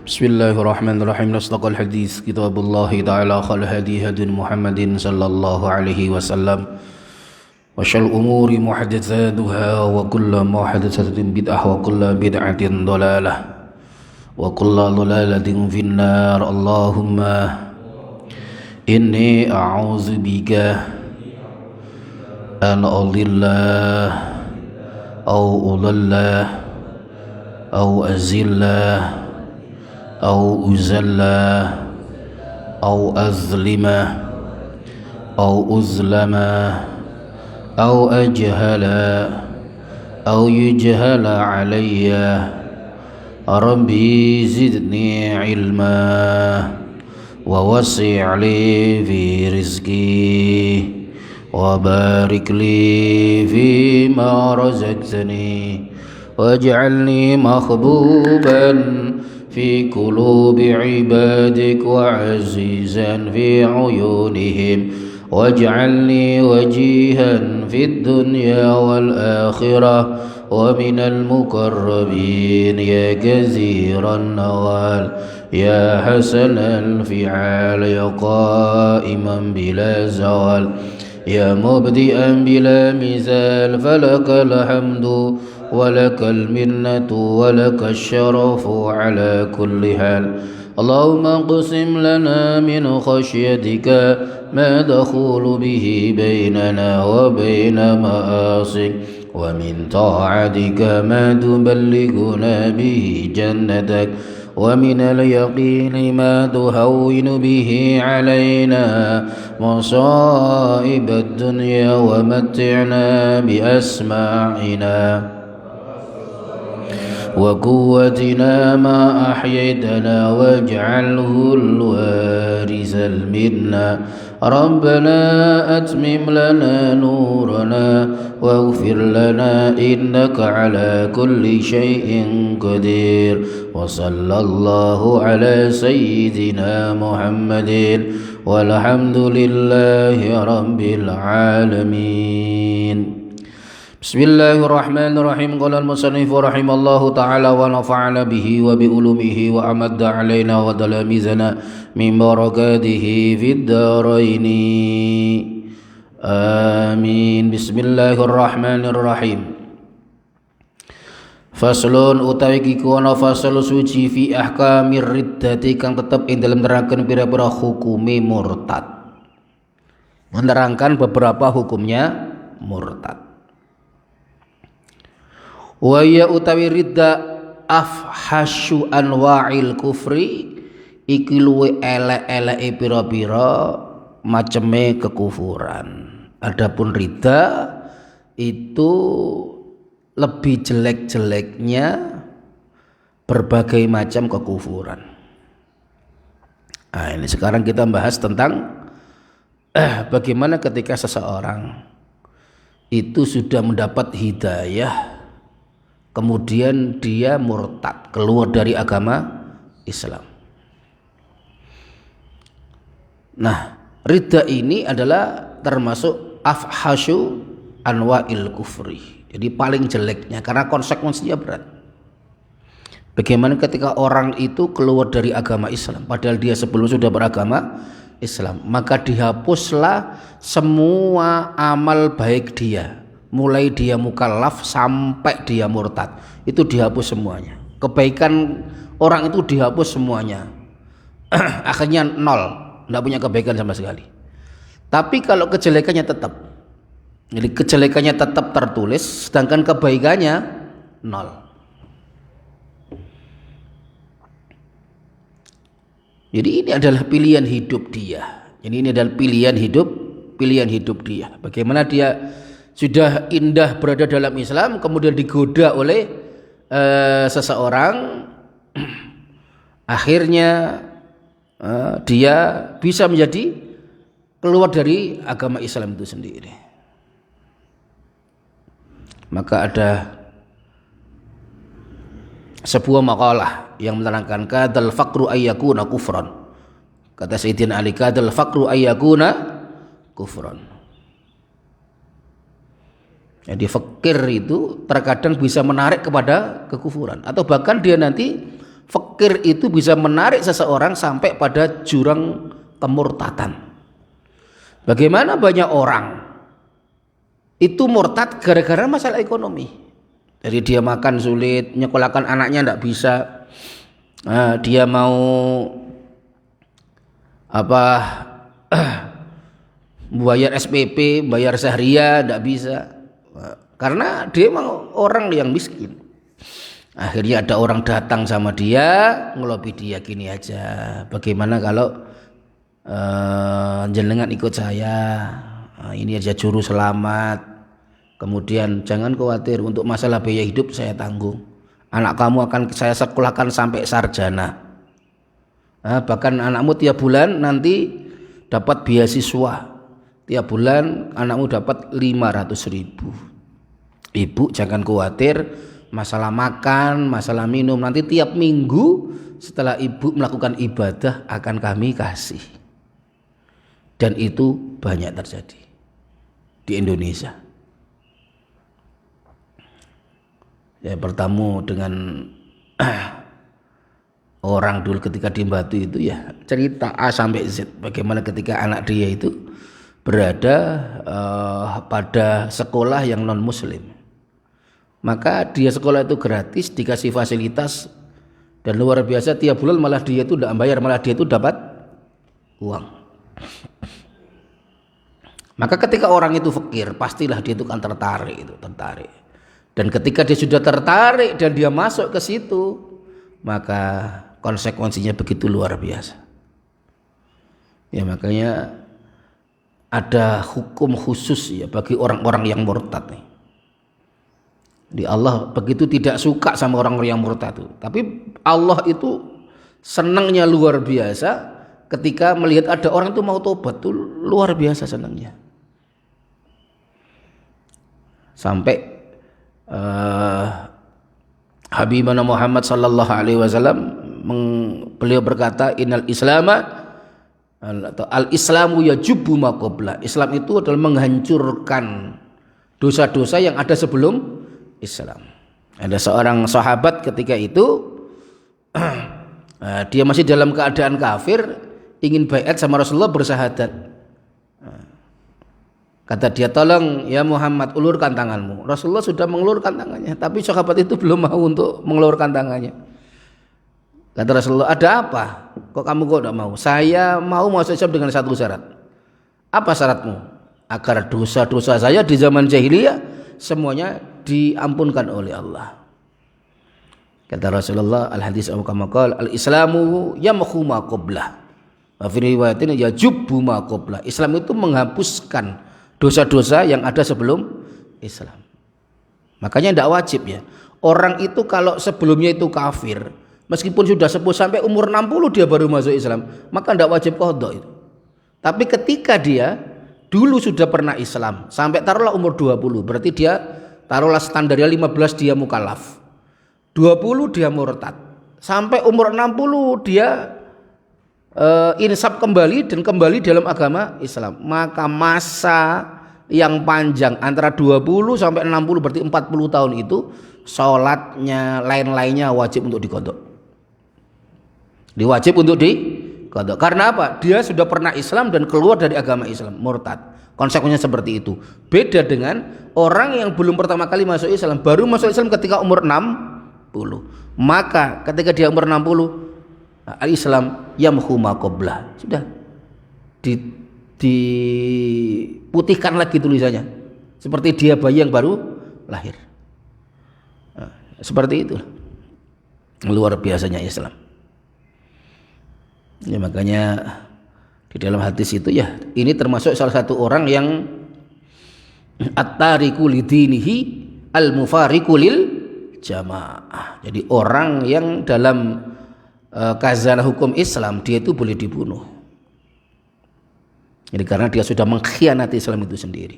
بسم الله الرحمن الرحيم أصدق الحديث كتاب الله تعالى خير الهدي هدي محمد صلى الله عليه وسلم وشر الأمور محدثاتها وكل محدثة بدعة وكل بدعة ضلالة وكل ضلالة في النار اللهم إني أعوذ بك أن أضل أو أضل أو أزل أو أزل أو أظلم أو أظلم أو أجهل أو يجهل علي ربي زدني علما ووسع لي في رزقي وبارك لي فيما رزقتني واجعلني محبوبا في قلوب عبادك وعزيزا في عيونهم واجعلني وجيها في الدنيا والآخرة ومن المقربين يا كثير النوال يا حسن الفعال يا قائما بلا زوال يا مبدئا بلا مثال فلك الحمد ولك المنة ولك الشرف على كل حال اللهم اقسم لنا من خشيتك ما تحول به بيننا وبين معاصيك ومن طاعتك ما تبلغنا به جنتك ومن اليقين ما تهون به علينا مصائب الدنيا ومتعنا بأسماعنا وقوتنا ما أحييتنا واجعله الوارث منا ربنا أتمم لنا نورنا واغفر لنا إنك على كل شيء قدير وصلى الله على سيدنا محمد والحمد لله رب العالمين بسم الله الرحمن الرحيم قال المصنف رحمه الله تعالى ونفعنا به وبعلومه وأمد علينا وتلاميذنا من بركاته في الدارين آمين بسم الله الرحمن الرحيم Faslun utawi kiku ana fasal suci fi ahkamir riddati kang tetep ing dalem nerangkeun pira-pira hukume murtad. Menerangkan beberapa hukumnya murtad. Wa ya utawi ridda afhasyu anwa'il kufri iki luwe elek-eleke pira-pira maceme kekufuran. Adapun ridda itu lebih jelek-jeleknya berbagai macam kekufuran. Nah, ini sekarang kita bahas tentang bagaimana ketika seseorang itu sudah mendapat hidayah kemudian dia murtad, keluar dari agama Islam. Nah, ridda ini adalah termasuk afhasyu anwa'il kufri. Jadi paling jeleknya karena konsekuensinya berat. Bagaimana ketika orang itu keluar dari agama Islam padahal dia sebelum sudah beragama Islam, maka dihapuslah semua amal baik dia. Mulai dia mukallaf sampai dia murtad itu dihapus semuanya. Kebaikan orang itu dihapus semuanya. Akhirnya nol, tidak punya kebaikan sama sekali. Tapi kalau kejelekannya tetap, jadi kejelekannya tetap tertulis, sedangkan kebaikannya nol. Jadi ini adalah pilihan hidup dia. Jadi ini adalah pilihan hidup dia. Bagaimana dia sudah indah berada dalam Islam, kemudian digoda oleh seseorang, akhirnya dia bisa menjadi keluar dari agama Islam itu sendiri. Maka ada sebuah makalah yang menerangkan kadal faqru ayyakuna kufran. Kata Sayyidina Ali, kadal faqru ayyakuna kufran. Jadi fakir itu terkadang bisa menarik kepada kekufuran, atau bahkan dia nanti Fakir itu bisa menarik seseorang sampai pada jurang kemurtatan. Bagaimana banyak orang itu murtad gara-gara masalah ekonomi. Jadi dia makan sulit, nyekolahkan anaknya tidak bisa. Dia mau bayar SPP, bayar Syahriah tidak bisa. Karena dia memang orang yang miskin. Akhirnya ada orang datang sama dia, ngelobi dia, gini aja, bagaimana kalau jenengan ikut saya, ini aja juru selamat, kemudian jangan khawatir untuk masalah biaya hidup saya tanggung, anak kamu akan saya sekolahkan sampai sarjana, bahkan anakmu tiap bulan nanti dapat beasiswa, tiap bulan anakmu dapat 500.000. Ibu jangan khawatir masalah makan, masalah minum, nanti tiap minggu setelah ibu melakukan ibadah akan kami kasih. Dan itu banyak terjadi di Indonesia. Ya, bertemu dengan orang dulu ketika di Batu itu, ya cerita A sampai Z bagaimana ketika anak dia itu berada pada sekolah yang non muslim. Maka dia sekolah itu gratis, dikasih fasilitas, dan luar biasa tiap bulan malah dia itu tidak bayar, malah dia itu dapat uang. Maka ketika orang itu fakir, pastilah dia itu kan tertarik. Dan ketika dia sudah tertarik dan dia masuk ke situ, maka konsekuensinya begitu luar biasa. Ya, makanya ada hukum khusus ya bagi orang-orang yang murtad nih. Di Allah begitu tidak suka sama orang-orang yang murtad itu. Tapi Allah itu senangnya luar biasa ketika melihat ada orang itu mau tobat, tuh luar biasa senangnya. Sampai Habibana Muhammad sallallahu alaihi wasallam beliau berkata, innal islama atau al-islamu yajubbu ma qabla. Islam itu adalah menghancurkan dosa-dosa yang ada sebelum Islam. Ada seorang sahabat ketika itu dia masih dalam keadaan kafir, ingin baiat sama Rasulullah, bersahadat. Kata dia, tolong ya Muhammad, ulurkan tanganmu. Rasulullah sudah mengulurkan tangannya, tapi sahabat itu belum mau untuk mengulurkan tangannya. Kata Rasulullah, ada apa? Kok kamu tidak mau? Saya mau masuk Islam dengan satu syarat. Apa syaratmu? Agar dosa-dosa saya di zaman jahiliyah semuanya diampunkan oleh Allah. Kata Rasulullah, al-hadis kama qala al-islamu yamhu ma qablah. Wa fi riwayatin yajubbu ma qablah. Islam itu menghapuskan dosa-dosa yang ada sebelum Islam. Makanya tidak wajib ya. Orang itu kalau sebelumnya itu kafir, meskipun sudah sepuh sampai umur 60 dia baru masuk Islam, maka tidak wajib qadha itu. Tapi ketika dia dulu sudah pernah Islam sampai taruhlah umur 20, berarti dia taruhlah standarnya 15 dia mukallaf, 20 dia murtad, sampai umur 60 dia insaf kembali dan kembali dalam agama Islam. Maka masa yang panjang antara 20 sampai 60 berarti 40 tahun itu sholatnya lain-lainnya wajib untuk diqadha. Diwajib untuk diqadha. Karena apa? Dia sudah pernah Islam dan keluar dari agama Islam, murtad. Konsekuensinya seperti itu. Beda dengan orang yang belum pertama kali masuk Islam, baru masuk Islam ketika umur 60. Maka ketika dia umur 60, al-Islam yamhu ma qablah. Sudah diputihkan lagi tulisannya. Seperti dia bayi yang baru lahir. Seperti itu. Luar biasanya Islam. Ya, makanya di dalam hadis itu ya, ini termasuk salah satu orang yang at-tariku lidinihi al-mufariqu lil jamaah. Jadi orang yang dalam khazanah hukum Islam dia itu boleh dibunuh. Jadi karena dia sudah mengkhianati Islam itu sendiri.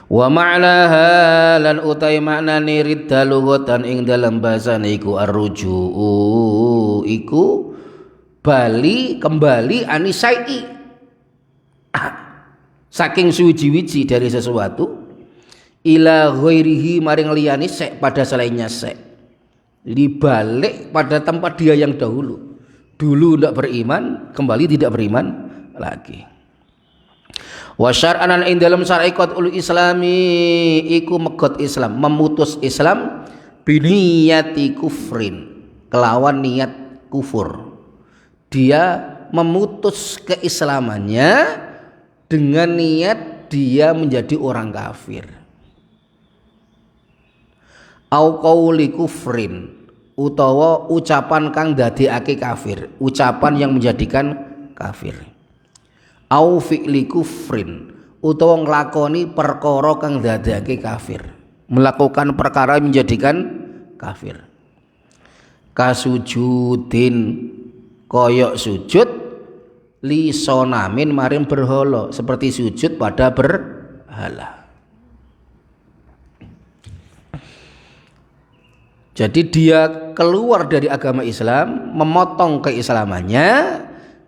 Wa ma'naha lan utai maknane ridda lughatan ing dalam bahasane iku arruju'u iku bali kembali anisai saking suwi-wiji dari sesuatu ila ghairihi maring liyane sek pada selainnya sek. Jadi balik pada tempat dia yang dahulu. Dulu tidak beriman, kembali tidak beriman lagi. Wa syar'an ing dalam syar'i qatul islami iku megot Islam, memutus Islam biniyati kufrin, kelawan niat kufur. Dia memutus keislamannya dengan niat dia menjadi orang kafir. Au qauli kufrin, utawa ucapan kang dadekake kafir, ucapan yang menjadikan kafir. Au fi'li kufrin, utawa nglakoni perkara kang dadekake kafir, melakukan perkara yang menjadikan kafir. Kasujudin, koyok sujud li sonamin maring berhala, seperti sujud pada berhala. Jadi dia keluar dari agama Islam, memotong keislamannya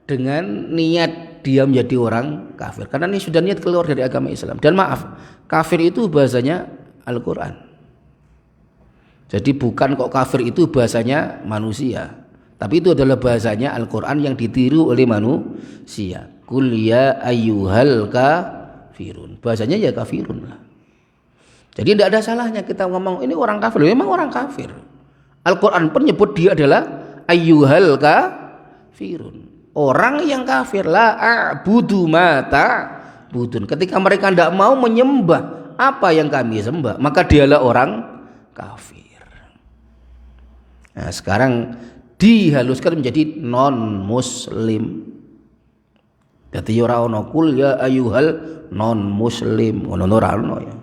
dengan niat dia menjadi orang kafir. Karena ini sudah niat keluar dari agama Islam. Dan maaf, kafir itu bahasanya Al-Quran. Jadi bukan kok kafir itu bahasanya manusia, tapi itu adalah bahasanya Al-Quran yang ditiru oleh manusia. Qul ya ayyuhal kafirun, bahasanya ya kafirun lah. Jadi tidak ada salahnya kita ngomong ini orang kafir, memang orang kafir. Al-Quran pun nyebut dia adalah ayyuhal kafirun, orang yang kafir. La a'budu ma ta'budun, ketika mereka tidak mau menyembah apa yang kami sembah, maka dialah orang kafir. Nah sekarang dihaluskan menjadi non muslim. Jadi ora ono kul ya ayyuhal non muslim, ono ora ono ya.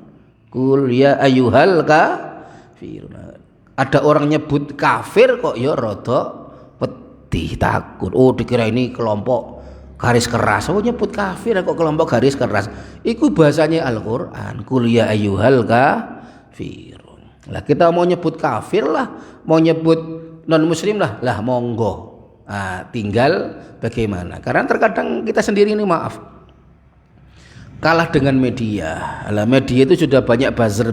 Kul ya ayyuhal kafirun. Ada orang nyebut kafir kok ya rada pedih, takut. Oh dikira ini kelompok garis keras. Oh nyebut kafir kok kelompok garis keras. Iku bahasanya Al-Qur'an. Kul ya ayyuhal kafirun. Lah kita mau nyebut kafir lah, mau nyebut non muslim lah monggo. Nah, tinggal bagaimana. Karena terkadang kita sendiri ini maaf kalah dengan media. Lah media itu sudah banyak buzzer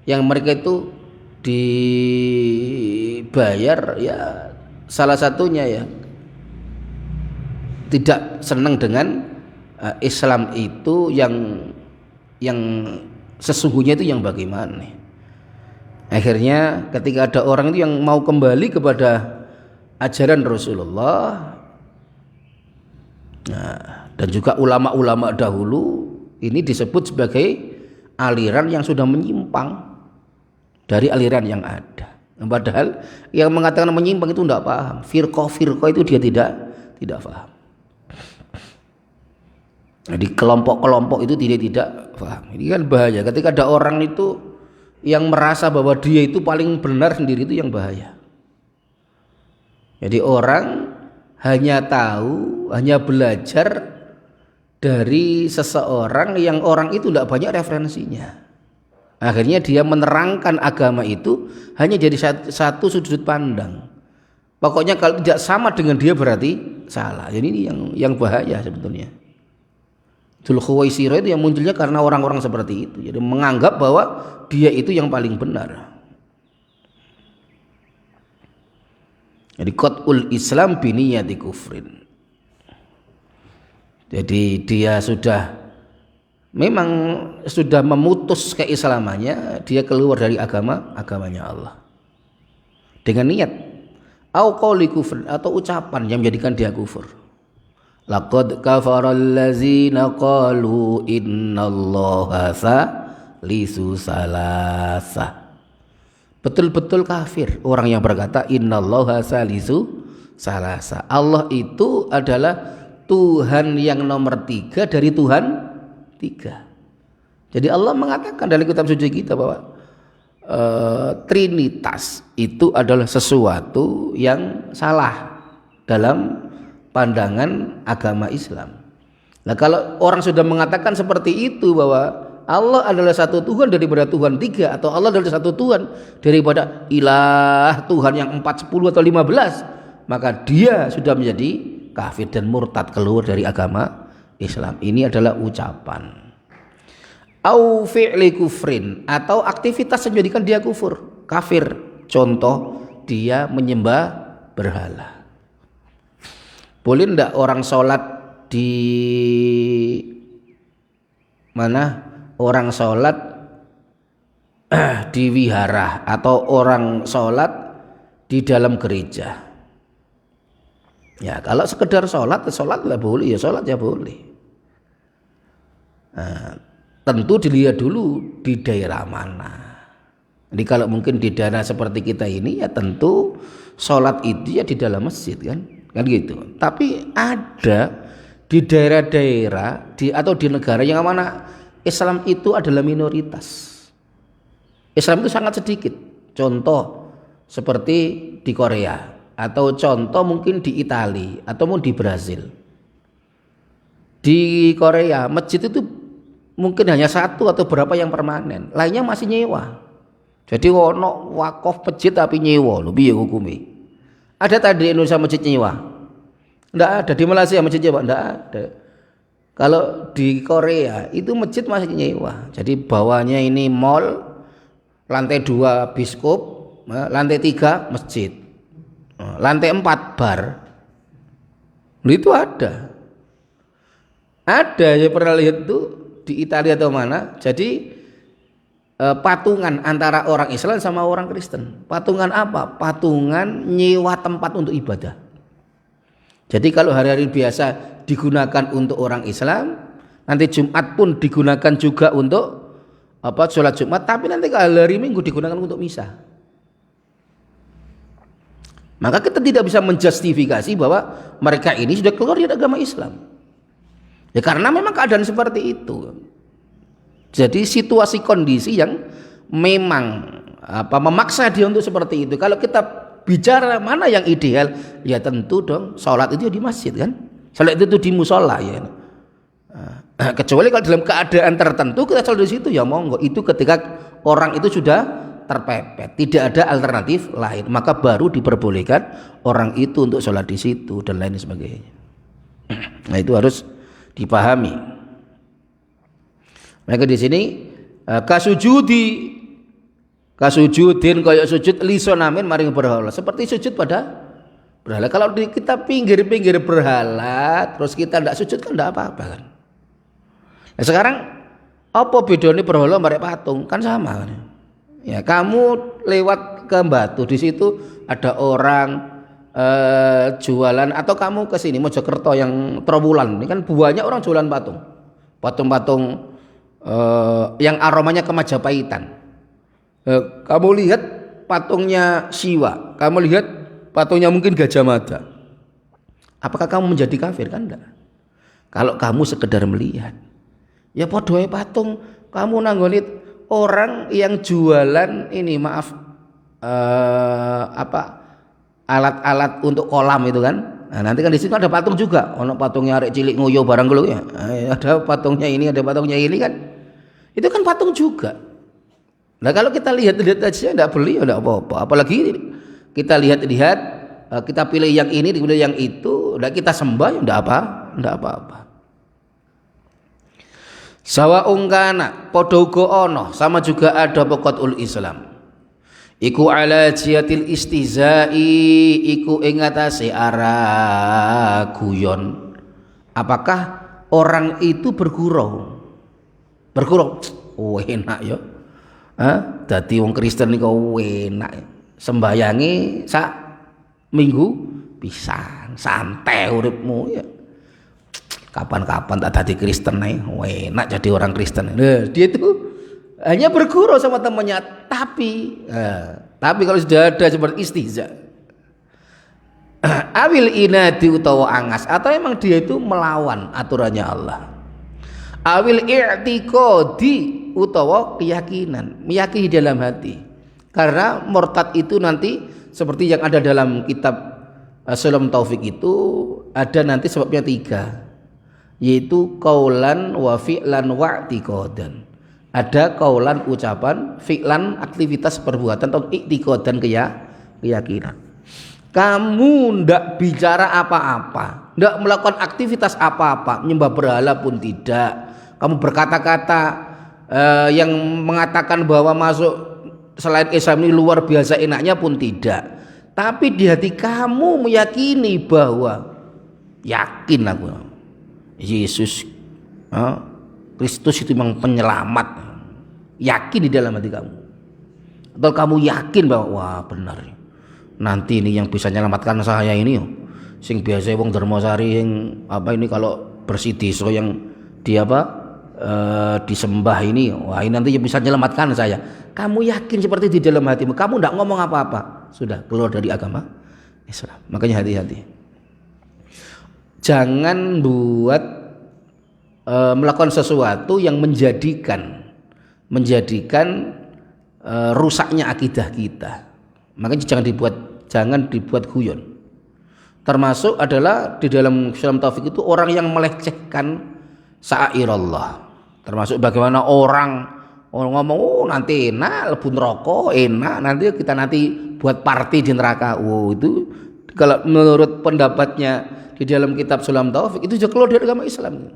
yang mereka itu dibayar ya, salah satunya ya tidak senang dengan Islam itu yang sesungguhnya itu yang bagaimana. Akhirnya ketika ada orang itu yang mau kembali kepada ajaran Rasulullah, nah, dan juga ulama-ulama dahulu ini disebut sebagai aliran yang sudah menyimpang dari aliran yang ada. Padahal yang mengatakan menyimpang itu tidak paham. Firqah itu dia tidak paham. Jadi kelompok-kelompok itu tidak paham. Ini kan bahaya. Ketika ada orang itu yang merasa bahwa dia itu paling benar sendiri, itu yang bahaya. Jadi orang hanya tahu, hanya belajar dari seseorang yang orang itu tidak banyak referensinya. Akhirnya dia menerangkan agama itu hanya jadi satu sudut pandang. Pokoknya kalau tidak sama dengan dia berarti salah. Jadi ini yang bahaya sebetulnya. Dzul Khuwaisirah itu yang munculnya karena orang-orang seperti itu. Jadi menganggap bahwa dia itu yang paling benar. Jadi qatul Islam biniyati kufrin. Jadi dia memang sudah memutus keislamannya, dia keluar dari agamanya Allah dengan niat au qauli kufr, atau ucapan yang menjadikan dia kufur. Laqad kafaral ladzina qalu innallaha salisu salasa. Betul-betul kafir orang yang berkata innallaha salisu salasa, Allah itu adalah Tuhan yang nomor 3 dari Tuhan 3. Jadi Allah mengatakan dalam kitab suci kita bahwa Trinitas itu adalah sesuatu yang salah dalam pandangan agama Islam. Nah kalau orang sudah mengatakan seperti itu bahwa Allah adalah satu Tuhan daripada Tuhan 3, atau Allah adalah satu Tuhan daripada ilah Tuhan yang 4, 10 atau 15, maka dia sudah menjadi kafir dan murtad, keluar dari agama Islam. Ini adalah ucapan. au fi'li kufrin, atau aktivitas yang menjadikan dia kafir. Contoh, dia menyembah berhala. Boleh ndak orang sholat di mana? Orang sholat di wihara, atau orang sholat di dalam gereja. Ya, kalau sekedar sholat lah boleh, ya sholat ya boleh. Nah, tentu dilihat dulu di daerah mana. Jadi kalau mungkin di daerah seperti kita ini, ya tentu sholat itu ya di dalam masjid kan gitu. Tapi ada di daerah-daerah atau di negara yang mana Islam itu adalah minoritas. Islam itu sangat sedikit. Contoh seperti di Korea, atau contoh mungkin di Italia, atau mungkin di Brazil. Di Korea masjid itu mungkin hanya satu atau berapa yang permanen, lainnya masih nyewa. Jadi ono wakaf masjid tapi nyewa, lho piye hukume? Ada tadi di Indonesia masjid nyewa? Enggak ada. Di Malaysia masjid nyewa? Enggak ada. Kalau di Korea itu masjid masih nyewa. Jadi bawahnya ini mall, lantai 2 biskop, lantai 3 masjid, lantai 4 bar. Itu ada ya, pernah lihat itu di Italia atau mana. Jadi patungan antara orang Islam sama orang Kristen. Patungan apa? Patungan nyewa tempat untuk ibadah. Jadi kalau hari-hari biasa digunakan untuk orang Islam, nanti Jumat pun digunakan juga untuk sholat Jumat, tapi nanti kalau hari Minggu digunakan untuk misa. Maka kita tidak bisa menjustifikasi bahwa mereka ini sudah keluar dari agama Islam. Ya karena memang keadaan seperti itu. Jadi situasi kondisi yang memang memaksa dia untuk seperti itu. Kalau kita bicara mana yang ideal, ya tentu dong sholat itu di masjid kan. Sholat itu di musola ya. Kecuali kalau dalam keadaan tertentu kita sholat di situ, ya monggo. Itu ketika orang itu sudah terpepet, tidak ada alternatif lain, maka baru diperbolehkan orang itu untuk sholat di situ dan lain sebagainya. Nah itu harus dipahami. Maka di sini kasujudin kaya sujud lisonamin maring berhala, seperti sujud pada berhala. Kalau kita pinggir-pinggir berhala terus kita tidak sujud kan tidak apa-apa kan. Nah, sekarang apa bedanya berhala marek patung? Kan sama kan. Ya, kamu lewat ke Batu, di situ ada orang jualan, atau kamu ke sini Mojokerto yang Trowulan, ini kan banyak orang jualan patung-patung yang aromanya ke Majapahitan. Kamu lihat patungnya Siwa, kamu lihat patungnya mungkin Gajah Mada. Apakah kamu menjadi kafir? Kan enggak. Kalau kamu sekedar melihat, ya podoe patung kamu nanggoni orang yang jualan ini, alat-alat untuk kolam itu kan. Nah, nanti kan di situ ada patung juga, ono patungnya arek cilik ngoyo barang lho ya. Ada patungnya ini, ada patungnya ini kan. Itu kan patung juga. Nah, kalau kita lihat aja enggak beli ya enggak apa-apa. Apalagi kita lihat kita pilih yang ini, pilih yang itu, enggak kita sembah ya enggak apa-apa. Sawa ungkana padha uga ana, sama juga ada pokokul Islam. Iku ala jiatil istizai, iku ing atase ara guyon. Apakah orang itu bergurau? Enak ya. Dadi wong Kristen niku enak. Sembayangi sak minggu pisan, santai uripmu ya. Kapan-kapan tak jadi Kristen nih, enak jadi orang Kristen. Nah, dia itu hanya bergurau sama temannya, tapi kalau sudah ada seperti istihza, awil inadi utawa angas, atau emang dia itu melawan aturannya Allah, awil i'tiqadi utawa keyakinan, meyakini dalam hati. Karena murtad itu nanti seperti yang ada dalam kitab Sulam Taufik itu ada nanti sebabnya 3. Yaitu kaulan wa fi'lan wa i'tiqadan. Ada kaulan ucapan, fi'lan aktivitas perbuatan, atau i'tiqadan keyakinan. Kamu ndak bicara apa-apa, ndak melakukan aktivitas apa-apa, menyembah berhala pun tidak. Kamu berkata-kata yang mengatakan bahwa masuk selain Islam ini luar biasa enaknya pun tidak. Tapi di hati kamu meyakini bahwa yakin aku Yesus Kristus itu memang penyelamat, yakin di dalam hati kamu. Atau kamu yakin bahwa wah benar nanti ini yang bisa menyelamatkan saya ini sing biasa wong Dharmasari yang apa ini kalau bersih desa yang disembah ini, wah ini nanti bisa menyelamatkan saya. Kamu yakin seperti di dalam hatimu, kamu tidak ngomong apa-apa, sudah keluar dari agama Islam. Makanya hati-hati, jangan buat melakukan sesuatu yang menjadikan rusaknya akidah kita. Makanya jangan dibuat guyon. Termasuk adalah di dalam Islam Taufik itu orang yang melecehkan sa'airallah. Termasuk bagaimana orang ngomong nanti enak lebu neraka, enak nanti kita buat party di neraka. Itu kalau menurut pendapatnya di dalam kitab Islam Taufik itu juga keluar dari agama Islam.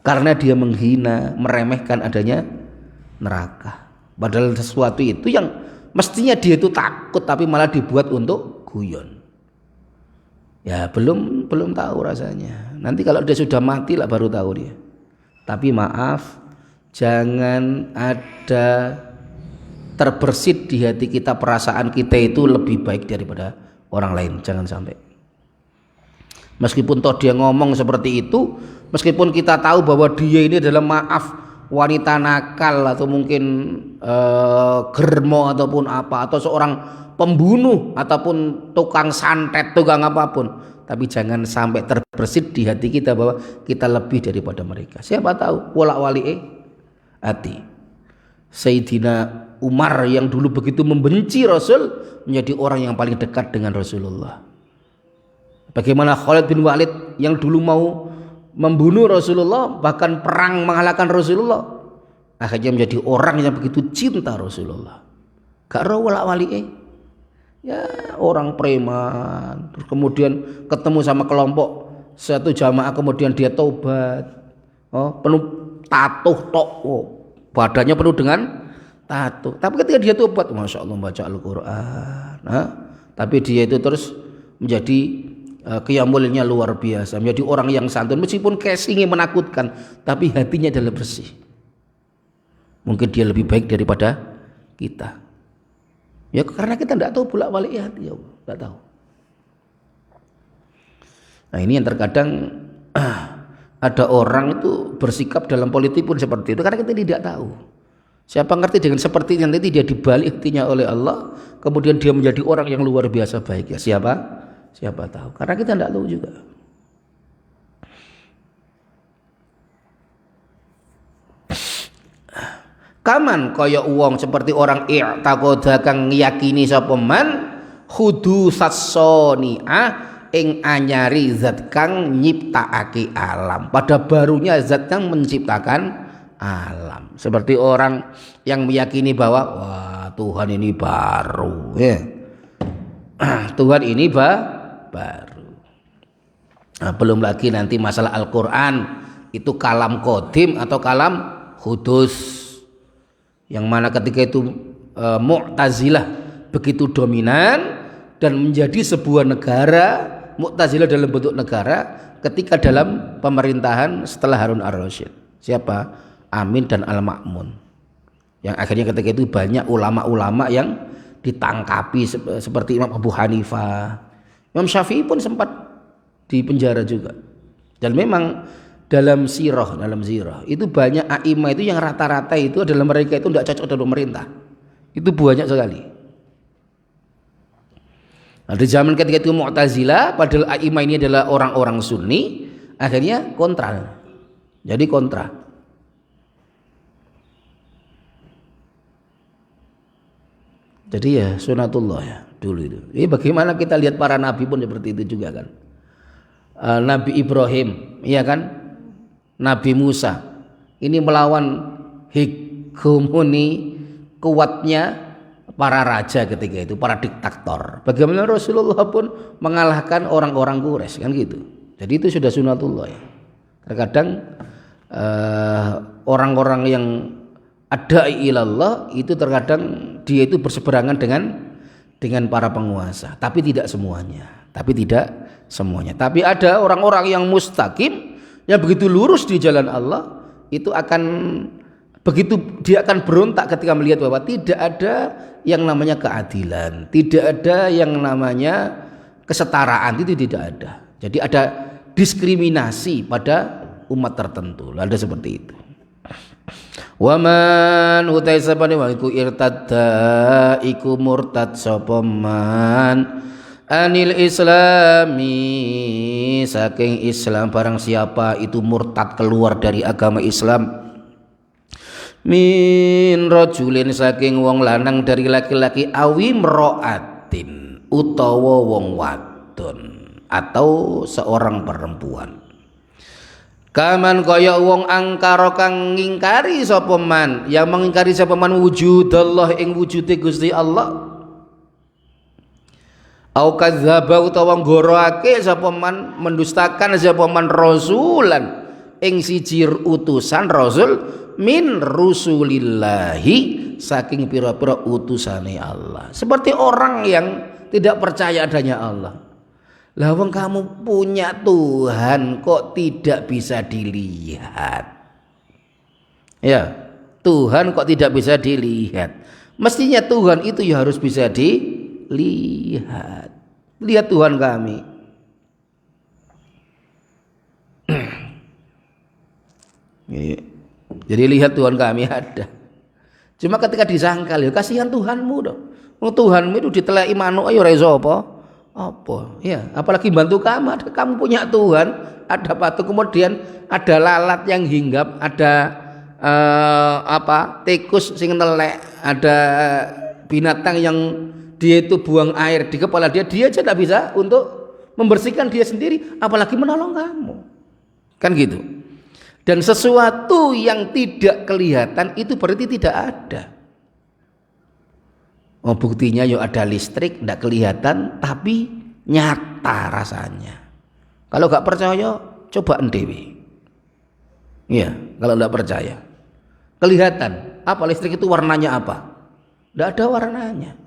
Karena dia menghina, meremehkan adanya neraka. Padahal sesuatu itu yang mestinya dia itu takut tapi malah dibuat untuk guyon. Ya belum tahu rasanya. Nanti kalau dia sudah mati lah baru tahu dia. Tapi maaf, jangan ada terbersit di hati kita perasaan kita itu lebih baik daripada orang lain. Jangan sampai. Meskipun toh dia ngomong seperti itu, meskipun kita tahu bahwa dia ini adalah wanita nakal atau mungkin germo ataupun apa, atau seorang pembunuh ataupun tukang santet, tukang apapun, tapi jangan sampai terbersit di hati kita bahwa kita lebih daripada mereka. Siapa tahu wala-wali hati Sayyidina Umar yang dulu begitu membenci Rasul menjadi orang yang paling dekat dengan Rasulullah. Bagaimana Khalid bin Walid yang dulu mau membunuh Rasulullah, bahkan perang mengalahkan Rasulullah, akhirnya menjadi orang yang begitu cinta Rasulullah. Gak roh wali ya orang preman, terus kemudian ketemu sama kelompok satu jamaah, kemudian dia taubat, penuh tatuh tok, badannya penuh dengan tatuh, tapi ketika dia taubat, masya Allah baca Al-Quran, tapi dia itu terus menjadi qiyamulnya luar biasa, menjadi orang yang santun, meskipun casingnya menakutkan tapi hatinya adalah bersih. Mungkin dia lebih baik daripada kita ya, karena kita tidak tahu bolak balik hati, ya tidak tahu. Nah ini yang terkadang ada orang itu bersikap dalam politik pun seperti itu karena kita tidak tahu. Siapa ngerti dengan seperti itu nanti dia dibalik hatinya oleh Allah, kemudian dia menjadi orang yang luar biasa baik. Ya siapa tahu, karena kita tidak tahu juga. Kaman kaya wong seperti orang i'taqada kang yakini sapa man hudusas soni'ah ing anyari zat kang nyiptakake alam, pada barunya zat yang menciptakan alam. Seperti orang yang meyakini bahwa wah Tuhan ini baru ya. Tuhan ini baru. Nah, belum lagi nanti masalah Al-Quran itu kalam qadim atau kalam hudus, yang mana ketika itu Mu'tazilah begitu dominan dan menjadi sebuah negara. Mu'tazilah dalam bentuk negara ketika dalam pemerintahan setelah Harun ar-Rasyid, siapa? Amin dan Al-Ma'mun, yang akhirnya ketika itu banyak ulama-ulama yang ditangkapi seperti Imam Abu Hanifah, Imam Syafi'i pun sempat dipenjara juga. Dan memang dalam sirah itu banyak a'imah itu yang rata-rata itu adalah mereka itu tidak cocok dengan pemerintah, itu banyak sekali. Nah, di zaman ketika itu Mu'tazilah, padahal a'imah ini adalah orang-orang Sunni, akhirnya kontra, jadi kontra. Jadi ya sunatullah ya dulu itu. Ini bagaimana kita lihat para nabi pun seperti itu juga kan. Nabi Ibrahim, iya kan? Nabi Musa ini melawan hegemoni kuatnya para raja ketika itu, para diktator. Bagaimana Rasulullah pun mengalahkan orang-orang Quraisy kan gitu. Jadi itu sudah sunatullah ya. Terkadang orang-orang yang ada ilallah itu terkadang dia itu berseberangan dengan para penguasa, tapi tidak semuanya. Tapi ada orang-orang yang mustaqim, yang begitu lurus di jalan Allah, itu akan begitu dia akan berontak ketika melihat bahwa tidak ada yang namanya keadilan, tidak ada yang namanya kesetaraan, itu tidak ada. Jadi ada diskriminasi pada umat tertentu. Ada seperti itu. Waman utai sabane wa iku irtadda iku murtad sapa man anil islami saking Islam, barang siapa itu murtad keluar dari agama Islam, min rajulin saking wong lanang dari laki-laki, awi mraatin utawa wong wadon atau seorang perempuan, kaman kaya wong angkara kang ngingkari sapa man, yang mengingkari sapa man wujudallah ing wujude Gusti Allah, au kadzdzaba utawa nggoroake sapa man, mendustakan sapa man rasulan ing siji utusan rasul min rusulillahi saking pira-pira utusane Allah, seperti orang yang tidak percaya adanya Allah. Lah wong kamu punya Tuhan kok tidak bisa dilihat? Ya, Tuhan kok tidak bisa dilihat? Mestinya Tuhan itu ya harus bisa dilihat. Lihat Tuhan kami. Jadi lihat Tuhan kami ada. Cuma ketika disangkal, ya kasihan Tuhanmu dong. Tuhanmu itu diteleki manuk ayo ora iso apa? Ya, apalagi bantu kamu. Kamu punya Tuhan, ada batu, kemudian ada lalat yang hinggap, ada tikus sing nelek, ada binatang yang dia itu buang air di kepala dia aja tidak bisa untuk membersihkan dia sendiri, apalagi menolong kamu. Kan gitu. Dan sesuatu yang tidak kelihatan itu berarti tidak ada. Oh, buktinya yuk ada listrik tidak kelihatan tapi nyata rasanya. Kalau nggak percaya coba ndewe. Iya, kalau nggak percaya. Kelihatan apa listrik itu warnanya apa? Tidak ada warnanya.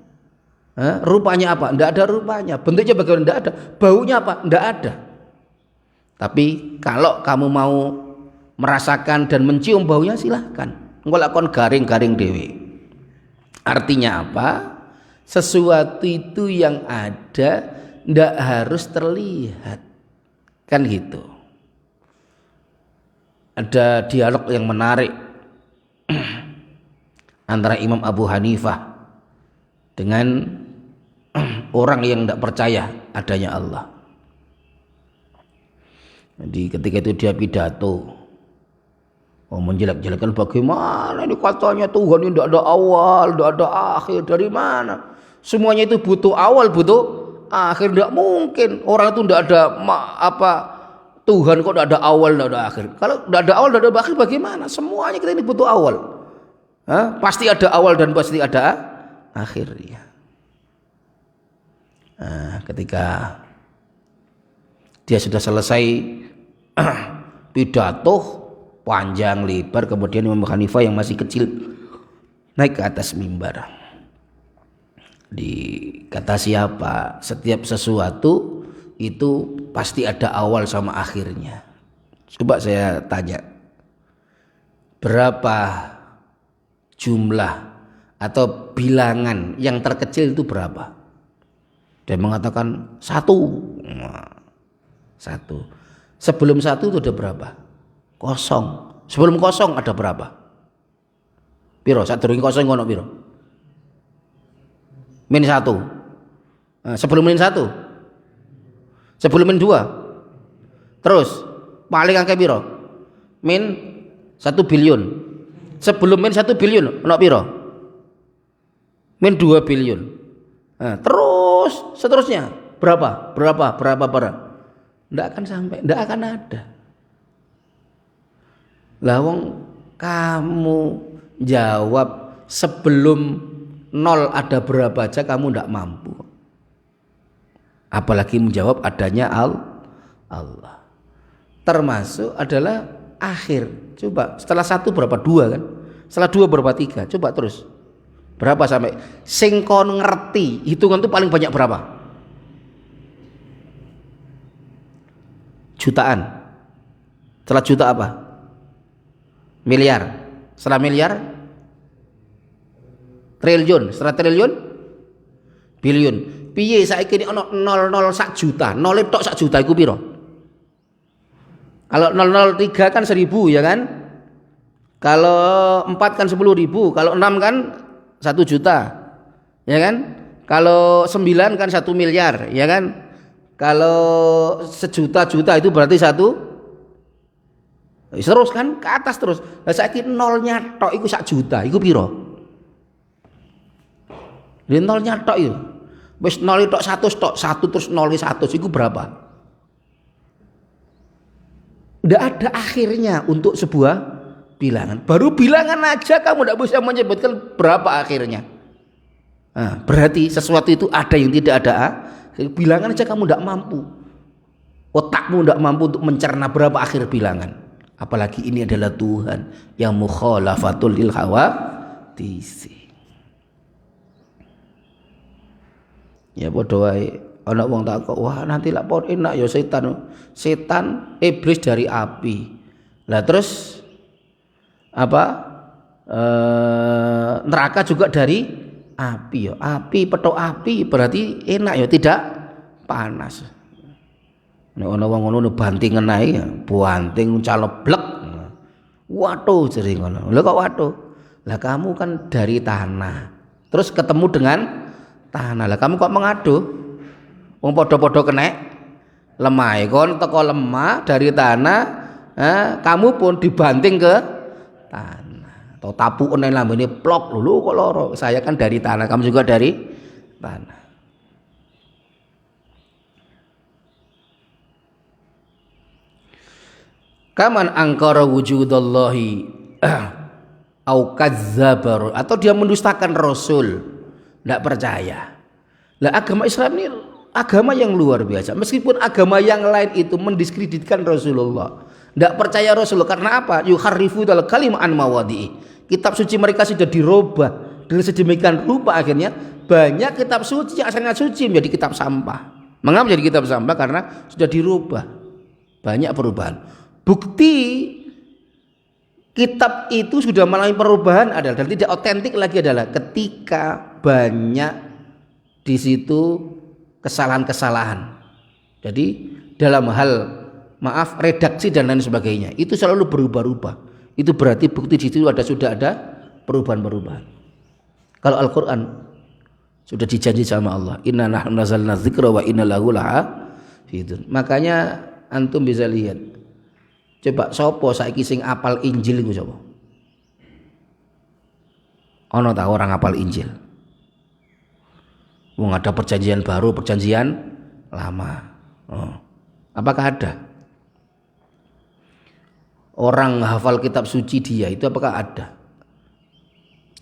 Rupanya apa? Tidak ada rupanya. Bentuknya bagaimana? Tidak ada. Baunya apa? Tidak ada. Tapi kalau kamu mau merasakan dan mencium baunya silahkan. Ngolakon garing-garing dewe. Artinya apa? Sesuatu itu yang ada tidak harus terlihat. Kan gitu. Ada dialog yang menarik antara Imam Abu Hanifah dengan orang yang tidak percaya adanya Allah. Jadi ketika itu dia pidato, menjelek-jelekan bagaimana ini katanya Tuhan ini tidak ada awal, tidak ada akhir, dari mana? Semuanya itu butuh awal, butuh akhir, tidak mungkin. Orang itu tidak ada Tuhan kok tidak ada awal, tidak ada akhir. Kalau tidak ada awal, tidak ada akhir bagaimana? Semuanya kita ini butuh awal. Pasti ada awal dan pasti ada akhirnya. Ketika dia sudah selesai pidato panjang lebar, kemudian Imam Hanifah yang masih kecil naik ke atas mimbar. Kata siapa? Setiap sesuatu itu pasti ada awal sama akhirnya. Coba saya tanya, berapa jumlah atau bilangan yang terkecil itu berapa? Dia mengatakan 1. 1. Sebelum 1 itu ada berapa? 0. Sebelum 0 ada berapa? Piro? Sadurunge 0 ngono piro? Min 1. Sebelum min 1? Sebelum min 2? Terus paling angka piro? Min 1 billion. Sebelum min 1 billion ono piro? Min 2 billion. Terus seterusnya berapa? Tidak akan sampai, tidak akan ada. Lawang kamu jawab sebelum 0 ada berapa aja kamu tidak mampu. Apalagi menjawab adanya Allah. Termasuk adalah akhir. Coba setelah 1 berapa? 2 kan? Setelah 2 berapa? 3. Coba terus. Berapa sampai sing kon ngerti hitungan itu paling banyak berapa? Jutaan. Setelah juta apa? Miliar. Setelah miliar triliun. Setelah triliun biliun. Piye saiki ono 00 sak juta. 0 tok sak juta iku piro? Kalau 003 kan 1000 ya kan? Kalau 4 kan 10.000, kalau 6 kan 1 juta. Ya kan? Kalau 9 kan 1 miliar, ya kan? Kalau sejuta-juta itu berarti 1 terus kan ke atas terus. Lah saiki nolnya tok iku 1 juta, iku piro? Lha nolnya tok itu. Wis nol tok 100 tok, 1 terus nol 100 iku berapa? Tidak ada akhirnya untuk sebuah bilangan. Baru bilangan aja kamu tidak bisa menyebutkan berapa akhirnya. Nah, berarti sesuatu itu ada yang tidak ada. Bilangan aja kamu tidak mampu. Otakmu tidak mampu untuk mencerna berapa akhir bilangan. Apalagi ini adalah Tuhan yang mukhalafatul lil hawadisi. Ya padha wae ana wong takok, wah nanti lak pon enak ya setan iblis dari api. Lah terus apa? Neraka juga dari api ya. Api petok api berarti enak ya, tidak panas. Nek ana wong ngono bantingan ae, banting caleblek. Waduh jere ngono. Lha kok waduh? Lah kamu kan dari tanah. Terus ketemu dengan tanah. Lah kamu kok mengaduh? Wong padha-padha kenek lemah kon teko lemah dari tanah, kamu pun dibanting ke tanah. Atau tapuken nang lambene plok lho kok loro. Saya kan dari tanah, kamu juga dari tanah. Kaman angkara wujudallahi au kadzdzaba, atau dia mendustakan rasul, tidak percaya. Lah agama Islam ini agama yang luar biasa. Meskipun agama yang lain itu mendiskreditkan Rasulullah, tidak percaya Rasul, karena apa? Yuharrifu dal kalim an mawadi'i. Kitab suci mereka sudah dirubah dengan sedemikian rupa, akhirnya banyak kitab suci yang asalnya suci menjadi kitab sampah. Mengapa menjadi kitab sampah? Karena sudah dirubah, banyak perubahan. Bukti kitab itu sudah mengalami perubahan adalah, dan tidak otentik lagi, adalah ketika banyak di situ kesalahan-kesalahan. Jadi dalam hal maaf redaksi dan lain sebagainya itu selalu berubah-ubah. Itu berarti bukti di situ sudah ada perubahan-perubahan. Kalau Al-Qur'an sudah dijanji sama Allah, inna nahnu nazzalna dzikra wa inna lahu lahafidun. Makanya antum bisa lihat, coba sapa saiki sing apal Injil iku sapa? Ana ta orang apal Injil? Wong ada perjanjian baru, perjanjian lama. Apakah ada orang hafal kitab suci dia itu, apakah ada?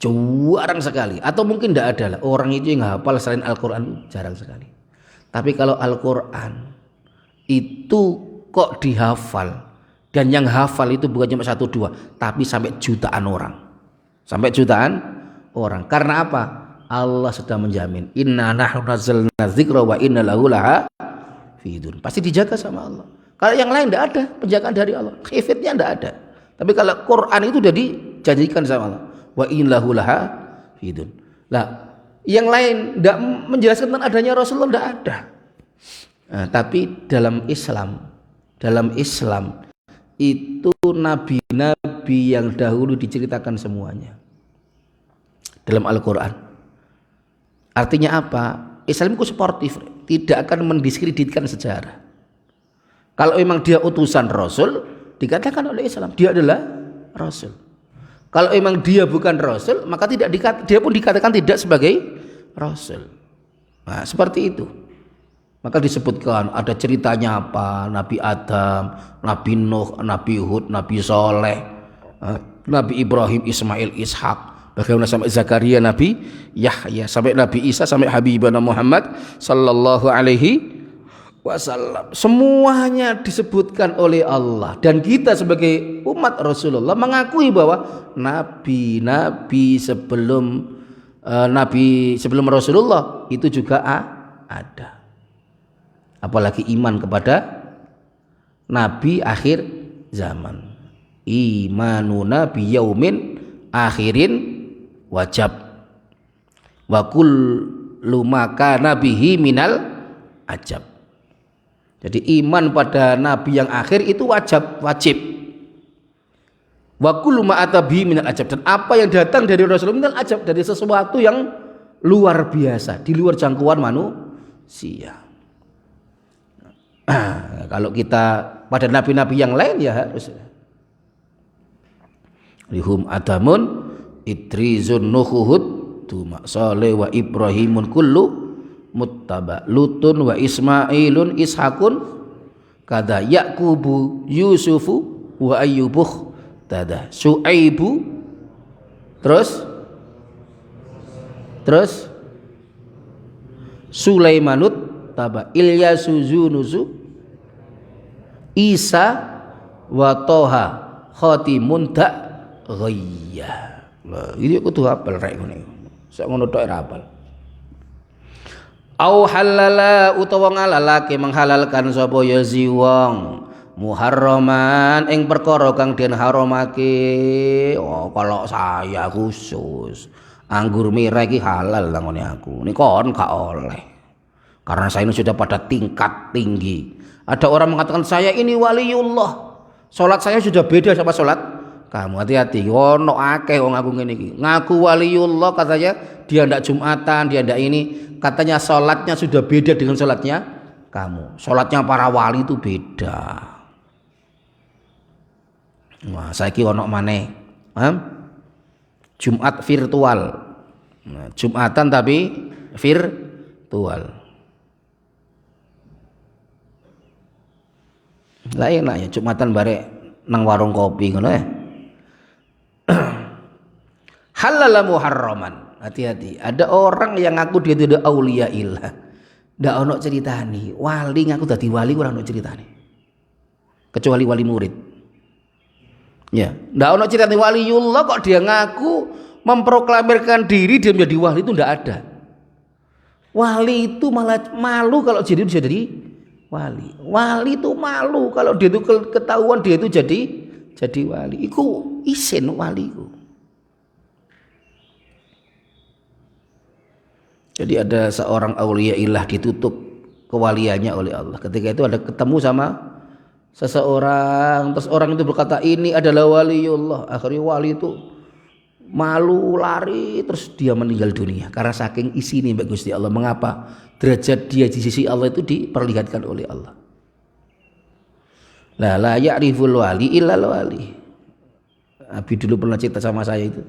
Jarang sekali. Atau mungkin tidak ada lah. Orang itu yang hafal selain Al-Quran jarang sekali. Tapi kalau Al-Quran itu kok dihafal, dan yang hafal itu bukan cuma 1-2, tapi sampai jutaan orang. Sampai jutaan orang. Karena apa? Allah sudah menjamin, inna nahnu nazzalna dzikra wa inna lahu lahafidun. Pasti dijaga sama Allah. Kalau yang lain tidak ada penjagaan dari Allah, khifidnya tidak ada. Tapi kalau Quran itu sudah dijanjikan sama Allah, wa inna lahu lahafidun. Lah, yang lain tidak menjelaskan tentang adanya Rasulullah, tidak ada. Nah, tapi dalam Islam itu nabi-nabi yang dahulu diceritakan semuanya dalam Al-Quran. Artinya apa? Islam itu sportif, tidak akan mendiskreditkan sejarah. Kalau memang dia utusan Rasul, dikatakan oleh Islam dia adalah Rasul. Kalau memang dia bukan Rasul, maka dia pun dikatakan tidak sebagai Rasul. Nah, seperti itu. Maka disebutkan ada ceritanya apa? Nabi Adam, Nabi Nuh, Nabi Hud, Nabi Soleh, Nabi Ibrahim, Ismail, Ishak. Bagaimana sampai Zakaria, Nabi Yahya, sampai Nabi Isa, sampai Habibana Muhammad sallallahu alaihi wasallam. Semuanya disebutkan oleh Allah, dan kita sebagai umat Rasulullah mengakui bahwa nabi-nabi sebelum Rasulullah itu juga ada. Apalagi iman kepada nabi akhir zaman. Imanuna biyaumin akhirin wajib. Wa kullu ma kana bihi minal ajab. Jadi iman pada nabi yang akhir itu wajib. Wa kullu ma atabihi minal ajab, dan apa yang datang dari Rasulullah minal ajab, dari sesuatu yang luar biasa, di luar jangkauan manusia. Kalau kita pada nabi-nabi yang lain ya harus lihum adamun idrizun nuhuhud tuma saleh wa ibrahimun kullu muttaba lutun wa ismailun ishakun kada yaqubu yusufu wa ayyubuh tada suaibu terus Sulaimanut taba Ilyasu Zunusu Isa wa Toha khatimun da ghayya. Lah iki kudu hafal rek ngene. Sak ngono tok ora hafal. Au halala utawa ngalalake menghalalkan sapa ya wong muharraman ing perkara kang den haramake. Oh, kalau saya khusus anggur merah iki halal lah ngene aku. Ini kon gak oleh. Karena saya ini sudah pada tingkat tinggi. Ada orang mengatakan saya ini waliullah. Salat saya sudah beda sama salat kamu. Hati-hati. Ono akeh wong aku ngene iki. Ngaku waliullah katanya dia ndak Jumatan, dia ndak ini. Katanya salatnya sudah beda dengan salatnya kamu. Salatnya para wali itu beda. Wah, saiki ono maneh. Jumat virtual. Nah, Jumatan tapi virtual. Lah enak ya Jumatan barek nang warung kopi ngono ya. Halal muharraman. Hati-hati. Ada orang yang ngaku dia itu aulia ilah. Ndak ono ceritane. Wali ngaku dadi wali ora ono ceritane. Kecuali wali murid. Ya, ndak ono ceritane waliullah kok dia ngaku memproklamirkan diri dia menjadi wali, itu ndak ada. Wali itu malah malu kalau jadi wali. Wali itu malu kalau dia itu ketahuan dia itu jadi wali. Iku isin wali iku. Jadi ada seorang aulia ilah ditutup kewaliannya oleh Allah. Ketika itu ada ketemu sama seseorang, terus orang itu berkata ini adalah waliullah. Akhirnya wali itu malu lari, terus dia meninggal dunia karena saking isini mbak Gusti Allah. Mengapa? Derajat dia di sisi Allah itu diperlihatkan oleh Allah. La ya'riful wali illal wali. Abi dulu pernah cerita sama saya itu.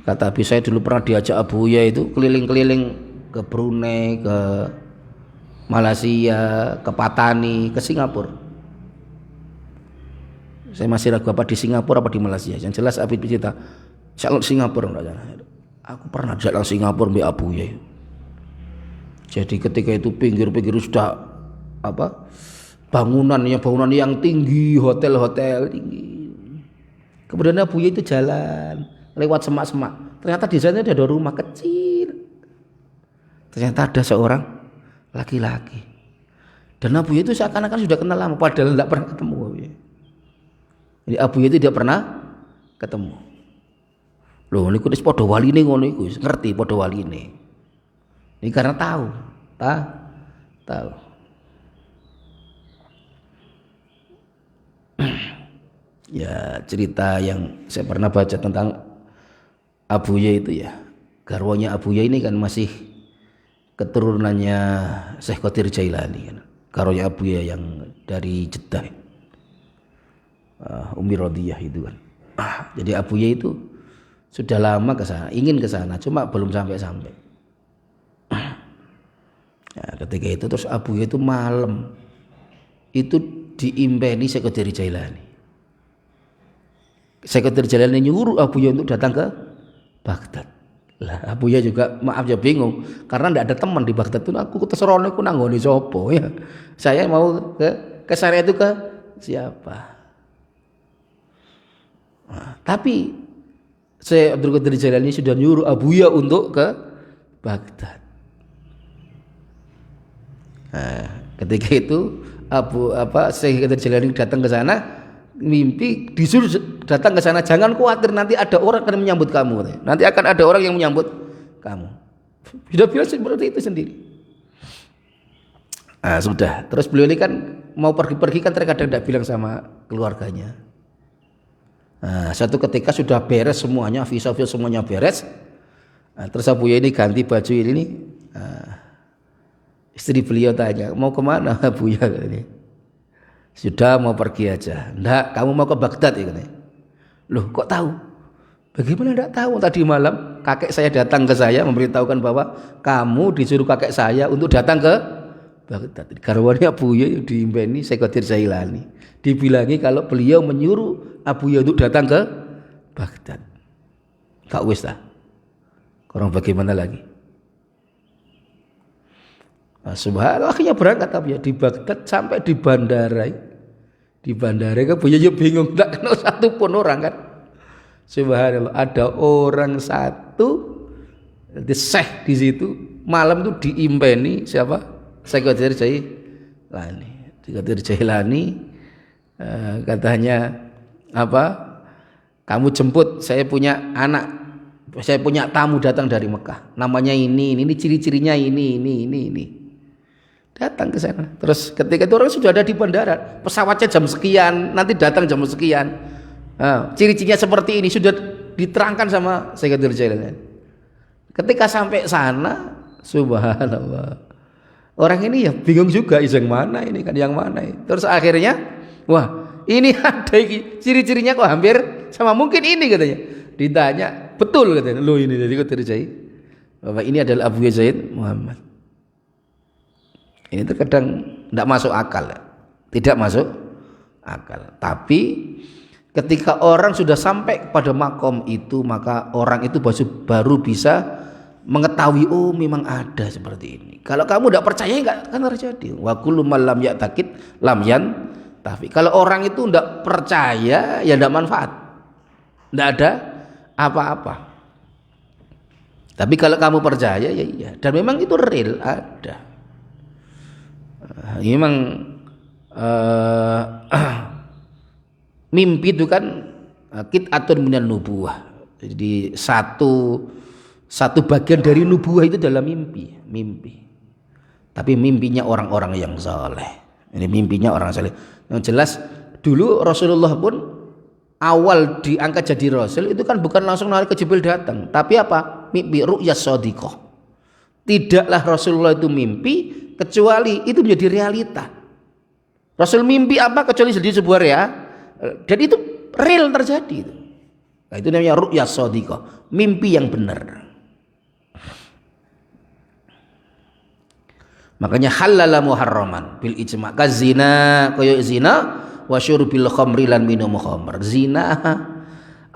Kata Abi, saya dulu pernah diajak Abu Ya itu keliling-keliling ke Brunei, ke Malaysia, ke Patani, ke Singapura. Saya masih ragu apa di Singapura apa di Malaysia. Yang jelas Abi cerita, saya Singapura enggak. Aku pernah jalan Singapura mbak Abu Ya. Jadi ketika itu pinggir-pinggir sudah bangunan yang tinggi, hotel-hotel tinggi. Kemudian Abu Ya itu jalan lewat semak-semak. Ternyata di sana ada rumah kecil. Ternyata ada seorang laki-laki. Dan Abu Ya itu seakan-akan sudah kenal lama, padahal tidak pernah ketemu. Jadi Abu Ya itu tidak pernah ketemu. Loh, ini kudu padha waline ngono iku, ngerti padha waline. Ini karena tahu. Ya, cerita yang saya pernah baca tentang Abu Ya itu ya, garwanya Abu Ya ini kan masih keturunannya Syekh Qadir Jailani kan. Garwanya Abu Ya yang dari Jeddah, Umi Rodiyah itu kan. Jadi Abu Ya itu sudah lama ke sana, ingin ke sana, cuma belum sampai-sampai. Ya, ketika itu terus Abu Ya itu malam itu diimpeni Syekh Qadir Jailani. Syekh Qadir Jailani nyuruh Abu Ya untuk datang ke Baghdad. Lah Abuya juga maaf ya bingung karena ndak ada teman di Baghdad itu. Aku terserone ku nanggone sapa ya. Saya mau ke syariah itu ke siapa? Nah, tapi Syekh Abdul Qadir Jailani sudah nyuruh Abuya untuk ke Baghdad. Nah, ketika itu Syekh Qadir Jailani datang ke sana, mimpi disuruh datang ke sana, jangan khawatir nanti ada orang yang menyambut kamu. Nanti akan ada orang yang menyambut kamu. Sudah bilang seperti itu sendiri. Nah, sudah. Terus beliau ini kan mau pergi-pergi kan terkadang tidak bilang sama keluarganya. Nah, satu ketika sudah beres semuanya, visa semuanya beres. Nah, terus Abuya ini ganti baju ini. Istri beliau tanya, mau kemana Abuya? Sudah mau pergi aja. Enggak, kamu mau ke Baghdad ya katanya. Loh, kok tahu? Bagaimana enggak tahu? Tadi malam kakek saya datang ke saya memberitahukan bahwa kamu disuruh kakek saya untuk datang ke Baghdad. Garwane Abuya yang diimpeni Syekh Qadir Jailani. Dibilangi kalau beliau menyuruh Abuya untuk datang ke Baghdad. Kak wis ta. Orang bagaimana lagi? Nah, subhanallah akhirnya berangkat Abuya di Baghdad sampai di bandara. Di bandara kan Abuya bingung enggak kenal satu pun orang kan. Subhanallah ada orang satu di Syekh di situ malam itu diimpeni siapa? Syekh Qadir Jailani. Qadir Jailani katanya apa? Kamu jemput, saya punya anak, saya punya tamu datang dari Mekah. Namanya ini ciri-cirinya ini. Datang ke sana. Terus ketika itu orang sudah ada di bandara, pesawatnya jam sekian, nanti datang jam sekian. Nah, ciri-cirinya seperti ini sudah diterangkan sama Syekh Qadir Jailani. Ketika sampai sana, subhanallah. Orang ini ya bingung juga, yang mana ini kan yang mana ini. Terus akhirnya, wah ini ada ciri-cirinya kok hampir sama mungkin ini katanya. Ditanya, betul katanya. Loh ini dari Qadir Jailani. Bapak ini adalah Abuya Zaid Muhammad. Ini terkadang tidak masuk akal ya. Tidak masuk akal. Tapi ketika orang sudah sampai pada makom itu, maka orang itu baru bisa mengetahui, oh memang ada seperti ini. Kalau kamu tidak percaya enggak akan terjadi. Wa kullu man lam ya'taqid lam yantafi. Kalau orang itu tidak percaya ya tidak manfaat. Tidak ada apa-apa. Tapi kalau kamu percaya ya iya. Dan memang itu real ada. Memang mimpi itu kan qit'atun minan nubuwah. Jadi satu bagian dari nubuwah itu dalam mimpi. Tapi mimpinya orang-orang yang saleh. Ini mimpinya orang saleh. Yang jelas dulu Rasulullah pun awal diangkat jadi rasul itu kan bukan langsung narik ke Jibril datang, tapi apa? Mimpi ru'yas shadiqah. Tidaklah Rasulullah itu mimpi kecuali itu menjadi realita. Rasul mimpi apa kecuali jadi sebuah dan itu real terjadi. Nah, itu namanya ru'yas shadiqah, mimpi yang benar. Makanya halala muharraman bil ijma' kazina kaya zina wa syurbil khamri lan minum khamr. Zina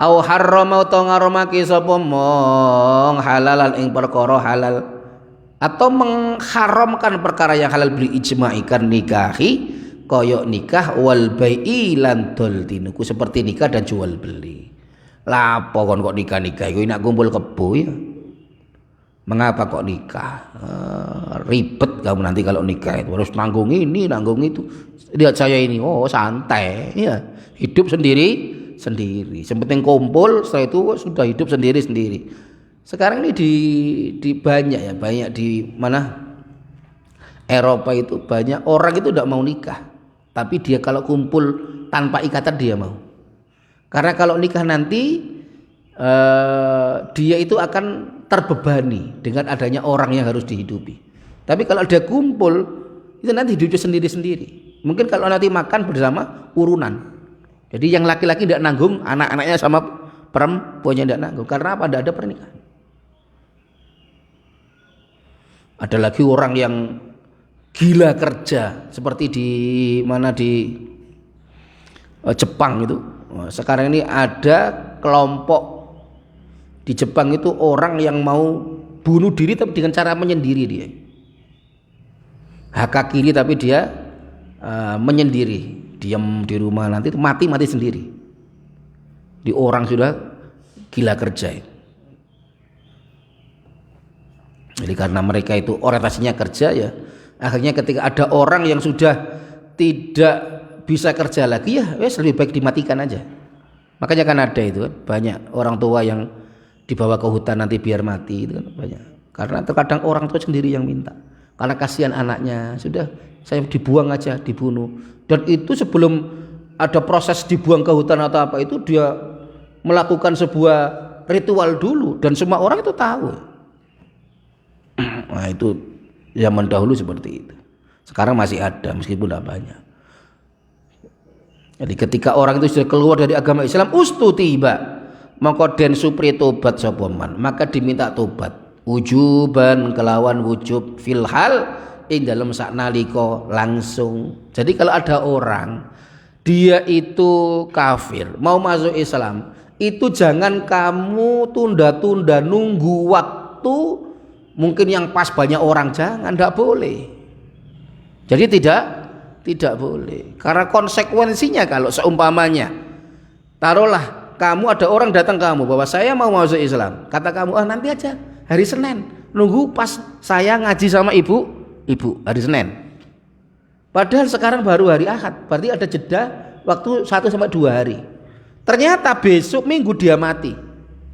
au harrama utawa ngaramake sapa mong halalan ing perkara halal atau mengharamkan perkara yang halal bil ijma'i kan nikahi kaya nikah wal bai'i lan doltinuku seperti nikah dan jual beli. Lapo kon kok nikah-nikah iku nak kumpul kebo ya. Mengapa kok nikah? Ribet kamu nanti kalau nikah itu harus nanggung ini, nanggung itu. Lihat saya ini, oh santai, ya hidup sendiri. Yang penting kumpul, setelah itu sudah hidup sendiri. Sekarang ini di banyak di mana Eropa itu banyak orang itu tidak mau nikah, tapi dia kalau kumpul tanpa ikatan dia mau. Karena kalau nikah nanti dia itu akan terbebani dengan adanya orang yang harus dihidupi. Tapi kalau dia kumpul itu nanti hidupnya sendiri. Mungkin kalau nanti makan bersama urunan. Jadi yang laki-laki tidak nanggung, anak-anaknya sama perempuannya tidak nanggung. Karena apa? Tidak ada pernikahan. Ada lagi orang yang gila kerja seperti di Jepang itu. Sekarang ini ada kelompok Di Jepang itu orang yang mau bunuh diri tapi dengan cara menyendiri dia. Hak kiri tapi dia menyendiri, diam di rumah, nanti mati sendiri. Di orang sudah gila kerja. Jadi karena mereka itu orientasinya kerja ya, akhirnya ketika ada orang yang sudah tidak bisa kerja lagi ya wes lebih baik dimatikan aja. Makanya kan ada itu kan banyak orang tua yang dibawa ke hutan nanti biar mati itu kan banyak. Karena terkadang orang tua sendiri yang minta. Karena kasihan anaknya, sudah saya dibuang aja, dibunuh. Dan itu sebelum ada proses dibuang ke hutan atau apa itu dia melakukan sebuah ritual dulu dan semua orang itu tahu. Nah itu zaman dahulu seperti itu. Sekarang masih ada meskipun tidak banyak. Jadi ketika orang itu sudah keluar dari agama Islam, tiba maka den supri tobat sapa man, maka diminta tobat wujuban kelawan wujub fil hal ing dalam saknalika langsung. Jadi kalau ada orang dia itu kafir mau masuk Islam, itu jangan kamu tunda-tunda nunggu waktu mungkin yang pas banyak orang, jangan, tidak boleh. Jadi tidak boleh, karena konsekuensinya kalau seumpamanya taruhlah kamu ada orang datang ke kamu bahwa saya mau masuk Islam, kata kamu nanti aja hari Senin, nunggu pas saya ngaji sama ibu hari Senin, padahal sekarang baru hari Ahad, berarti ada jeda waktu 1-2 hari. Ternyata besok Minggu dia mati,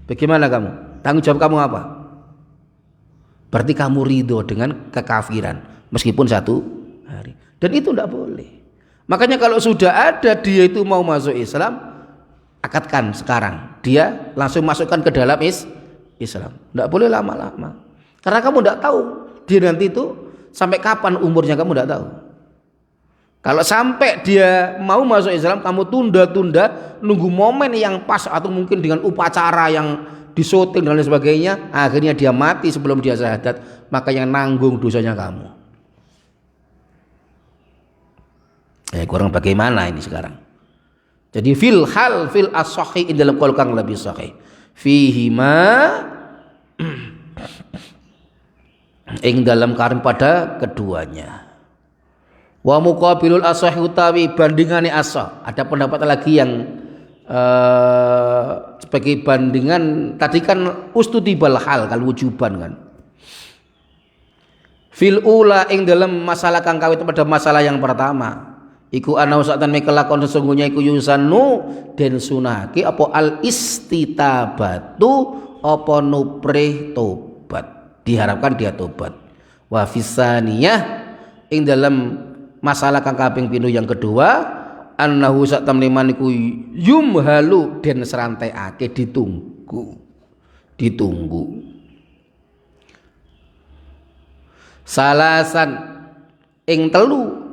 bagaimana kamu? Tanggung jawab kamu apa? Berarti kamu ridho dengan kekafiran meskipun 1 hari, dan itu tidak boleh. Makanya kalau sudah ada dia itu mau masuk Islam, akadkan sekarang, dia langsung masukkan ke dalam Islam. Tidak boleh lama-lama, karena kamu tidak tahu dia nanti itu sampai kapan umurnya, kamu tidak tahu. Kalau sampai dia mau masuk Islam kamu tunda-tunda nunggu momen yang pas atau mungkin dengan upacara yang disyuting dan lain sebagainya, akhirnya dia mati sebelum dia syahadat, maka yang nanggung dosanya kamu. Kurang bagaimana ini sekarang? Jadi fil as-sahih dalam qaul kang lebih sahih. Fihi ma ing dalam karim pada keduanya. Wa muqabilul as-sahih utawi bandingane as-sah. Ada pendapat lagi yang sebagai bandingan tadi kan ustutibal hal kalau wujuban kan. Fil ula ing dalam masalah kang kawit pada masalah yang pertama. Iku ana usatan mekelakon sesungguhnya iku yusanu den sunahake apa al istitabatu apa nuprih tobat, diharapkan dia tobat. Wa fisaniyah ing dalam masalah kang kaping pindho yang kedua annahu sak temliman iku yumhalu den serantekake ditunggu salasan ing telu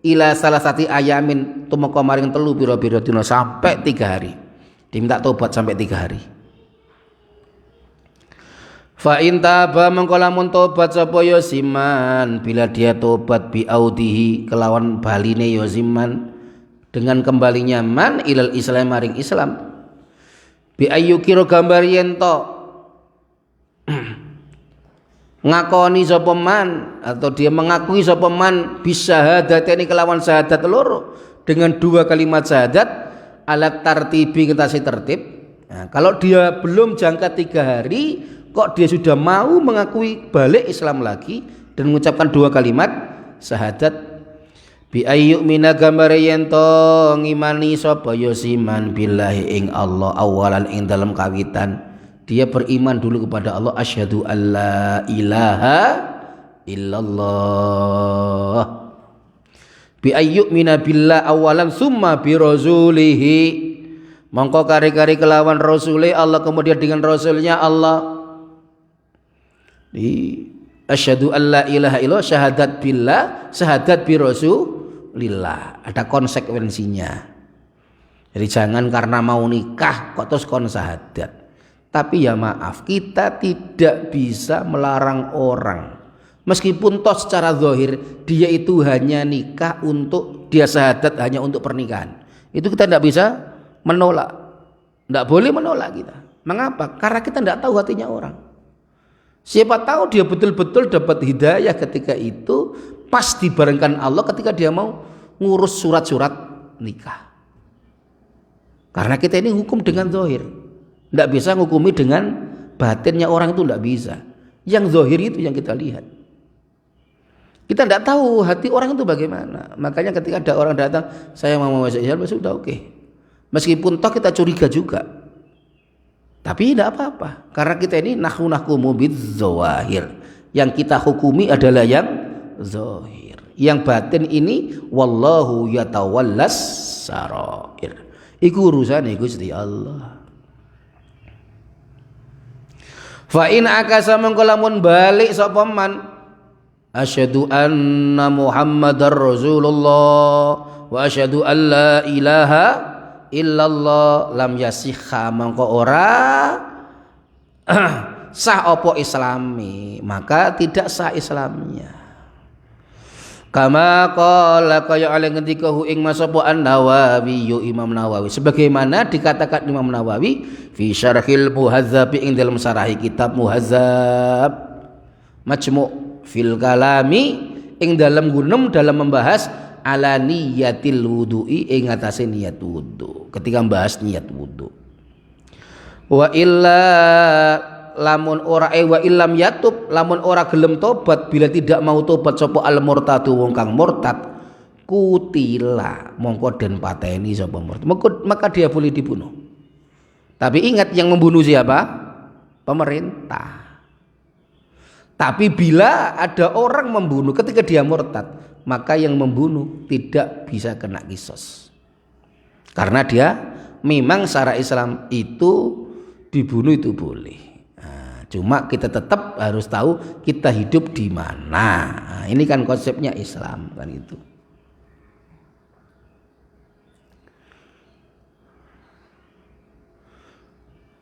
ila salah satu ayamin tumeka maring telu pira-pira dina sampai 3 hari, diminta tobat sampai 3 hari. Fa in taba mengko lamun tobat sapa ya siman, bila dia tobat bi audihi kelawan baline ya siman dengan kembalinya man ilal islam maring Islam, bi ayyukira gambar yen to ngakoni sapa man atau dia mengakui sapa man bisyahadataini kelawan syahadat loro dengan 2 kalimat syahadat alat tartibi ngetasi tertib. Nah, kalau dia belum jangka 3 hari kok dia sudah mau mengakui balik Islam lagi dan mengucapkan 2 kalimat syahadat, bi ayyuk mina gambare yen to ngimani sapa ya siman billahi ing Allah awalan ing dalam kawitan dia beriman dulu kepada Allah, asyhadu alla ilaha illallah, bi ayyuk mina billah awalan summa bi rasulihi mongko kari-kari kelawan rasule Allah kemudian dengan rasulnya Allah. Di asyhadu alla ilaha illallah syahadat billah syahadat bi rasulillah, ada konsekuensinya. Jadi jangan karena mau nikah kok terus kon syahadat. Tapi ya maaf, kita tidak bisa melarang orang meskipun toh secara zahir dia itu hanya nikah untuk dia syahadat hanya untuk pernikahan, itu kita tidak bisa menolak, tidak boleh menolak kita. Mengapa? Karena kita tidak tahu hatinya orang. Siapa tahu dia betul-betul dapat hidayah ketika itu pas dibarengkan Allah ketika dia mau ngurus surat-surat nikah. Karena kita ini hukum dengan zahir, tidak bisa menghukumi dengan batinnya orang, itu tidak bisa. Yang zahir itu yang kita lihat. Kita tidak tahu hati orang itu bagaimana. Makanya ketika ada orang datang, saya mau masuk Islam, sudah oke. Meskipun toh kita curiga juga, tapi tidak apa-apa. Karena kita ini nahkumu bidzawahir. Yang kita hukumi adalah yang zahir. Yang batin ini wallahu yatawallas sarair. Iku urusan Gusti Allah. Fa in akasa mongko lamun balik sapa man asyhadu anna Muhammadar Rasulullah wa asyhadu an la ilaha illallah lam yasikha mongko ora sah apa islami, maka tidak sah Islamnya. Kama qala kaya oleh ngendika hu ing masapa An-Nawawi yu Imam Nawawi, sebagaimana dikatakan Imam Nawawi fi syarhil muhadzab ing dalam syarahi kitab Muhadzab Majmu' fil kalami ing dalam gunem dalam membahas ala niyatil wudu'i ing atase niat wudu, ketika membahas niat wudu. Wa illa lamun ora wa illam yatub, lamun ora gelem tobat, bila tidak mau tobat sapa al murtadu wong kang murtad, kutila mongko den pateni sapa murtad, maka dia boleh dibunuh. Tapi ingat, yang membunuh siapa? Pemerintah. Tapi bila ada orang membunuh ketika dia murtad, maka yang membunuh tidak bisa kena qisas. Karena dia memang secara Islam itu dibunuh itu boleh. Cuma kita tetap harus tahu kita hidup di mana. Nah, ini kan konsepnya Islam kan itu.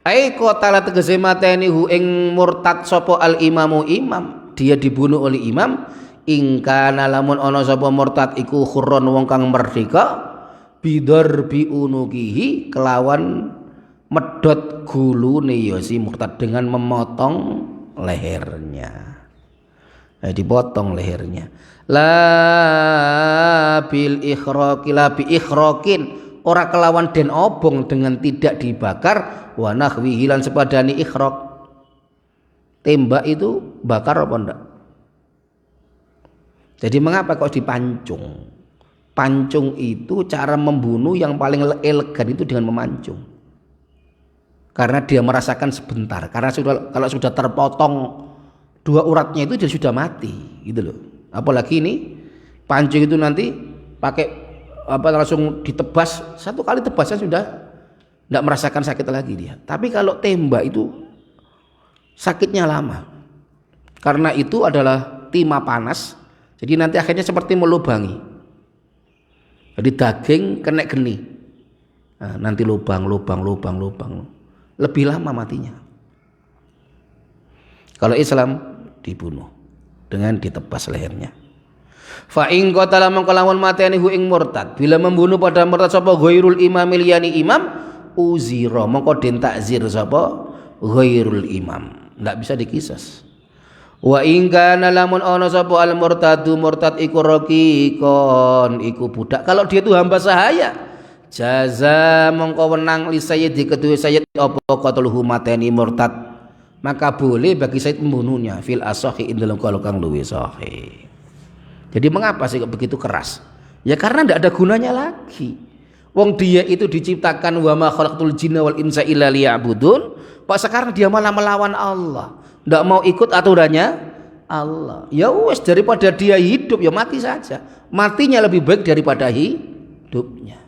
Ai qatala tegese mateni hu ing murtad sapa al imamu imam, dia dibunuh oleh imam. Ingkana lamun ana sapa murtad iku khurron wong kang merdeka, bidar bi unukihi kelawan medot gulune ya si murtad, dengan memotong lehernya. Dipotong lehernya. La bil ikhraqi la bi ikhraqin, ora kelawan den obong dengan tidak dibakar, wa nahwihi lan sepadani ikhraq. Tembak itu bakar apa enggak? Jadi mengapa kok dipancung? Pancung itu cara membunuh yang paling elegan itu dengan memancung. Karena dia merasakan sebentar. Karena kalau sudah terpotong dua uratnya itu dia sudah mati, gitu loh. Apalagi ini pancung itu nanti pakai langsung ditebas, satu kali tebasnya sudah tidak merasakan sakit lagi dia. Tapi kalau tembak itu sakitnya lama. Karena itu adalah timah panas. Jadi nanti akhirnya seperti melubangi. Jadi daging kena geni. Nah, nanti lubang. Lebih lama matinya. Kalau Islam dibunuh dengan ditebas lehernya. Fa in qatala mongko lawan mateni hu ing murtad, bila membunuh pada murtad sapa ghairul imamil yani imam, uzira mongko den takzir sapa ghairul imam, enggak bisa dikisas. Wa in kana lamun ana sapa al murtadu murtad iku raqiqon iku budak, kalau dia itu hamba sahaya, jaza mongko wenang li sayyidi kedue sayyid apa qatluhu mateni murtad, maka boleh bagi sayyid membunuhnya fil asahi ing dalam kaul kang luwih sahih. Jadi mengapa sih begitu keras? Ya karena tidak ada gunanya lagi. Wong dia itu diciptakan wa ma khalaqtul jinna wal insa illa liya'budun. Pak sekarang dia malah melawan Allah. Tidak mau ikut aturannya Allah. Ya wes, daripada dia hidup ya mati saja. Matinya lebih baik daripada hidupnya.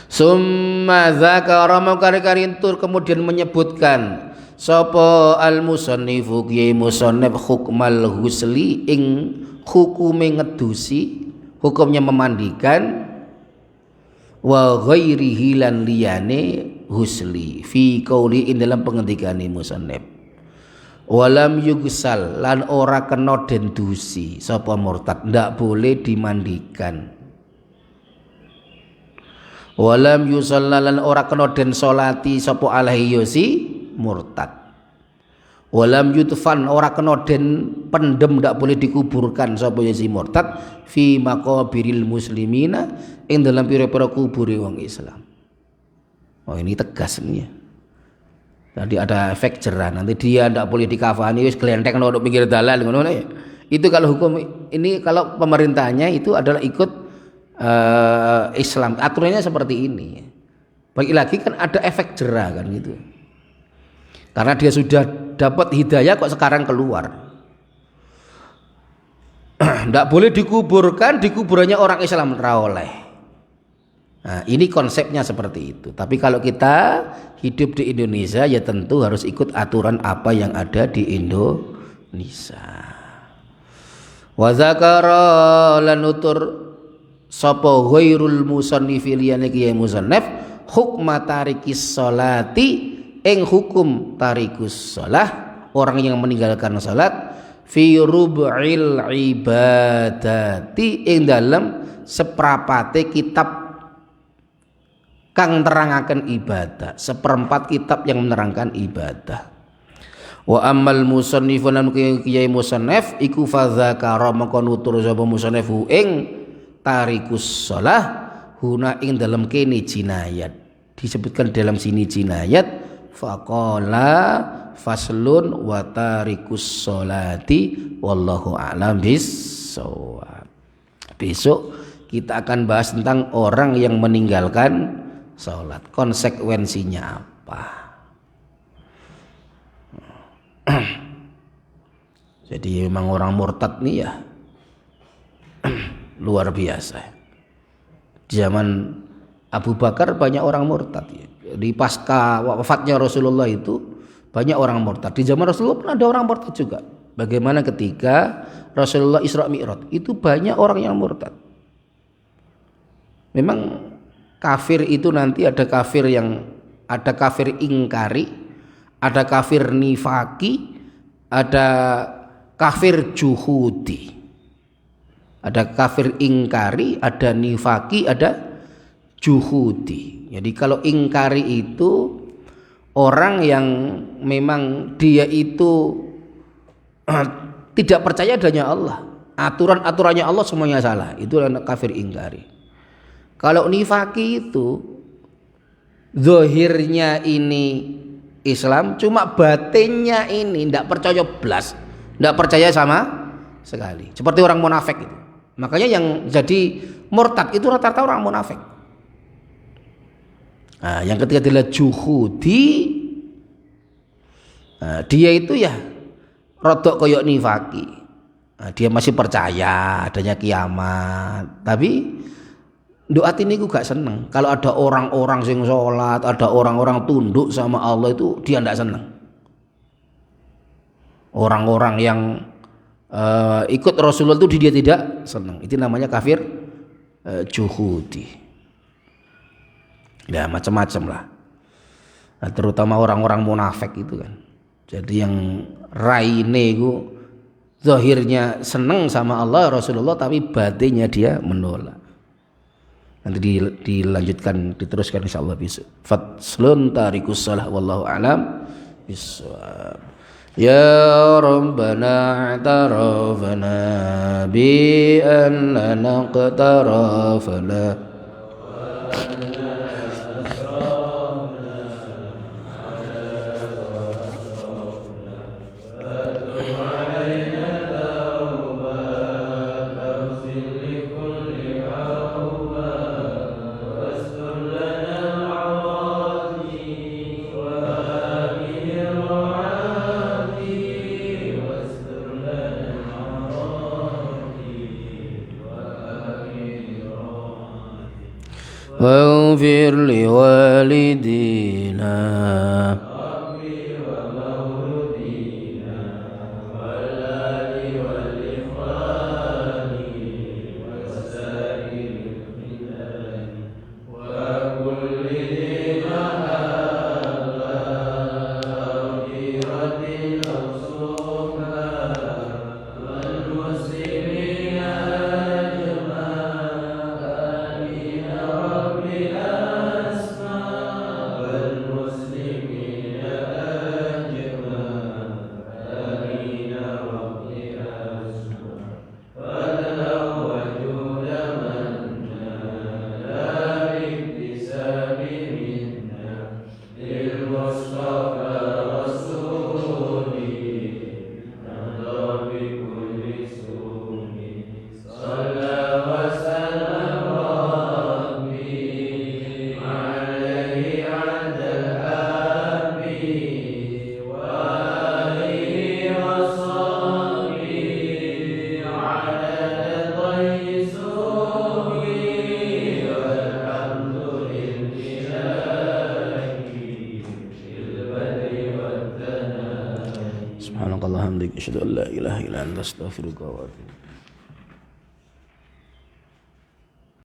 Summa dzakara makarin tur kemudian menyebutkan sapa al musannifu kiai musannif hukmal husli ing hukume ngedusi, hukumnya memandikan, wa ghairihi lan liyane husli fi qauli ing dalam pengendikane musannif, walam yugsal lan ora kena den dusi sapa murtad, ndak boleh dimandikan. Walam yusallalan ora kena den salati sapa alaihi yosi murtad. Walam yutfan ora kena den pendem, ndak boleh dikuburkan sapa yosi murtad fi maqabiril muslimina ing dalam pira-pira kubure wong Islam. Oh ini tegas ini ya. Tadi ada efek jerah, nanti dia ndak boleh dikafani wis glenteng nang pinggir dalan ngono ya. Itu kalau hukum ini, kalau pemerintahnya itu adalah ikut Islam, aturannya seperti ini. Bagi lagi kan ada efek jerah kan gitu. Karena dia sudah dapat hidayah kok sekarang keluar. Tidak boleh dikuburkan di kuburannya orang Islam, ra oleh. Nah, ini konsepnya seperti itu. Tapi kalau kita hidup di Indonesia ya tentu harus ikut aturan apa yang ada di Indonesia. Wa zakara lan utur sapa ghairul musannifi liyane kiye musannaf hukma tarikis sholati ing hukum tarikus shalah, orang yang meninggalkan salat fi rub'il ibadati ing dalam seprapate kitab kang terangaken ibadah, seperempat kitab yang menerangkan ibadah. Wa ammal musannifun lan kiye musannaf iku fadzakara maka nutur sapa musannifu ing tarikus shalah huna ing dalam kene jinayat, disebutkan dalam sini jinayat. Faqala faslun wa tarikus sholati wallahu a'lam bissawab. Besok kita akan bahas tentang orang yang meninggalkan salat, konsekuensinya apa. Jadi memang orang murtad nih ya luar biasa. Zaman Abu Bakar banyak orang murtad ya. Di pasca wafatnya Rasulullah itu banyak orang murtad. Di zaman Rasulullah pun ada orang murtad juga. Bagaimana ketika Rasulullah Isra Mi'raj itu banyak orang yang murtad. Memang kafir itu nanti ada kafir ingkari, ada kafir nifaki, ada kafir juhudi. Ada kafir ingkari, ada nifaki, ada juhudi. Jadi kalau ingkari itu orang yang memang dia itu tidak percaya adanya Allah, aturan-aturannya Allah semuanya salah, itu adalah kafir ingkari. Kalau nifaki itu zahirnya ini Islam, cuma batinnya ini tidak percaya blas, tidak percaya sama sekali, seperti orang munafik itu. Makanya yang jadi murtad itu rata-rata orang munafik. Nah, yang ketiga adalah juhudi. Nah, dia itu ya rodok koyok nifaki. Nah, dia masih percaya adanya kiamat, tapi doa ini gue gak seneng. Kalau ada orang-orang sing sholat, ada orang-orang tunduk sama Allah itu dia tidak seneng. Orang-orang yang ikut Rasulullah itu dia tidak senang. Itu namanya kafir juhudi. Ya macam-macam lah. Nah, terutama orang-orang munafik itu kan. Jadi yang raine itu zahirnya senang sama Allah Rasulullah, tapi batinnya dia menolak. Nanti dilanjutkan, diteruskan insyaallah besok. Faslun tarikus shalah wallahu a'lam bissawab. Ya Rabbana a'tarafna bi annana qtarafna واغفر لوالدينا Subhanakallahumma hamdika asyhadu an la ilaha illa anta astaghfiruka wa atubu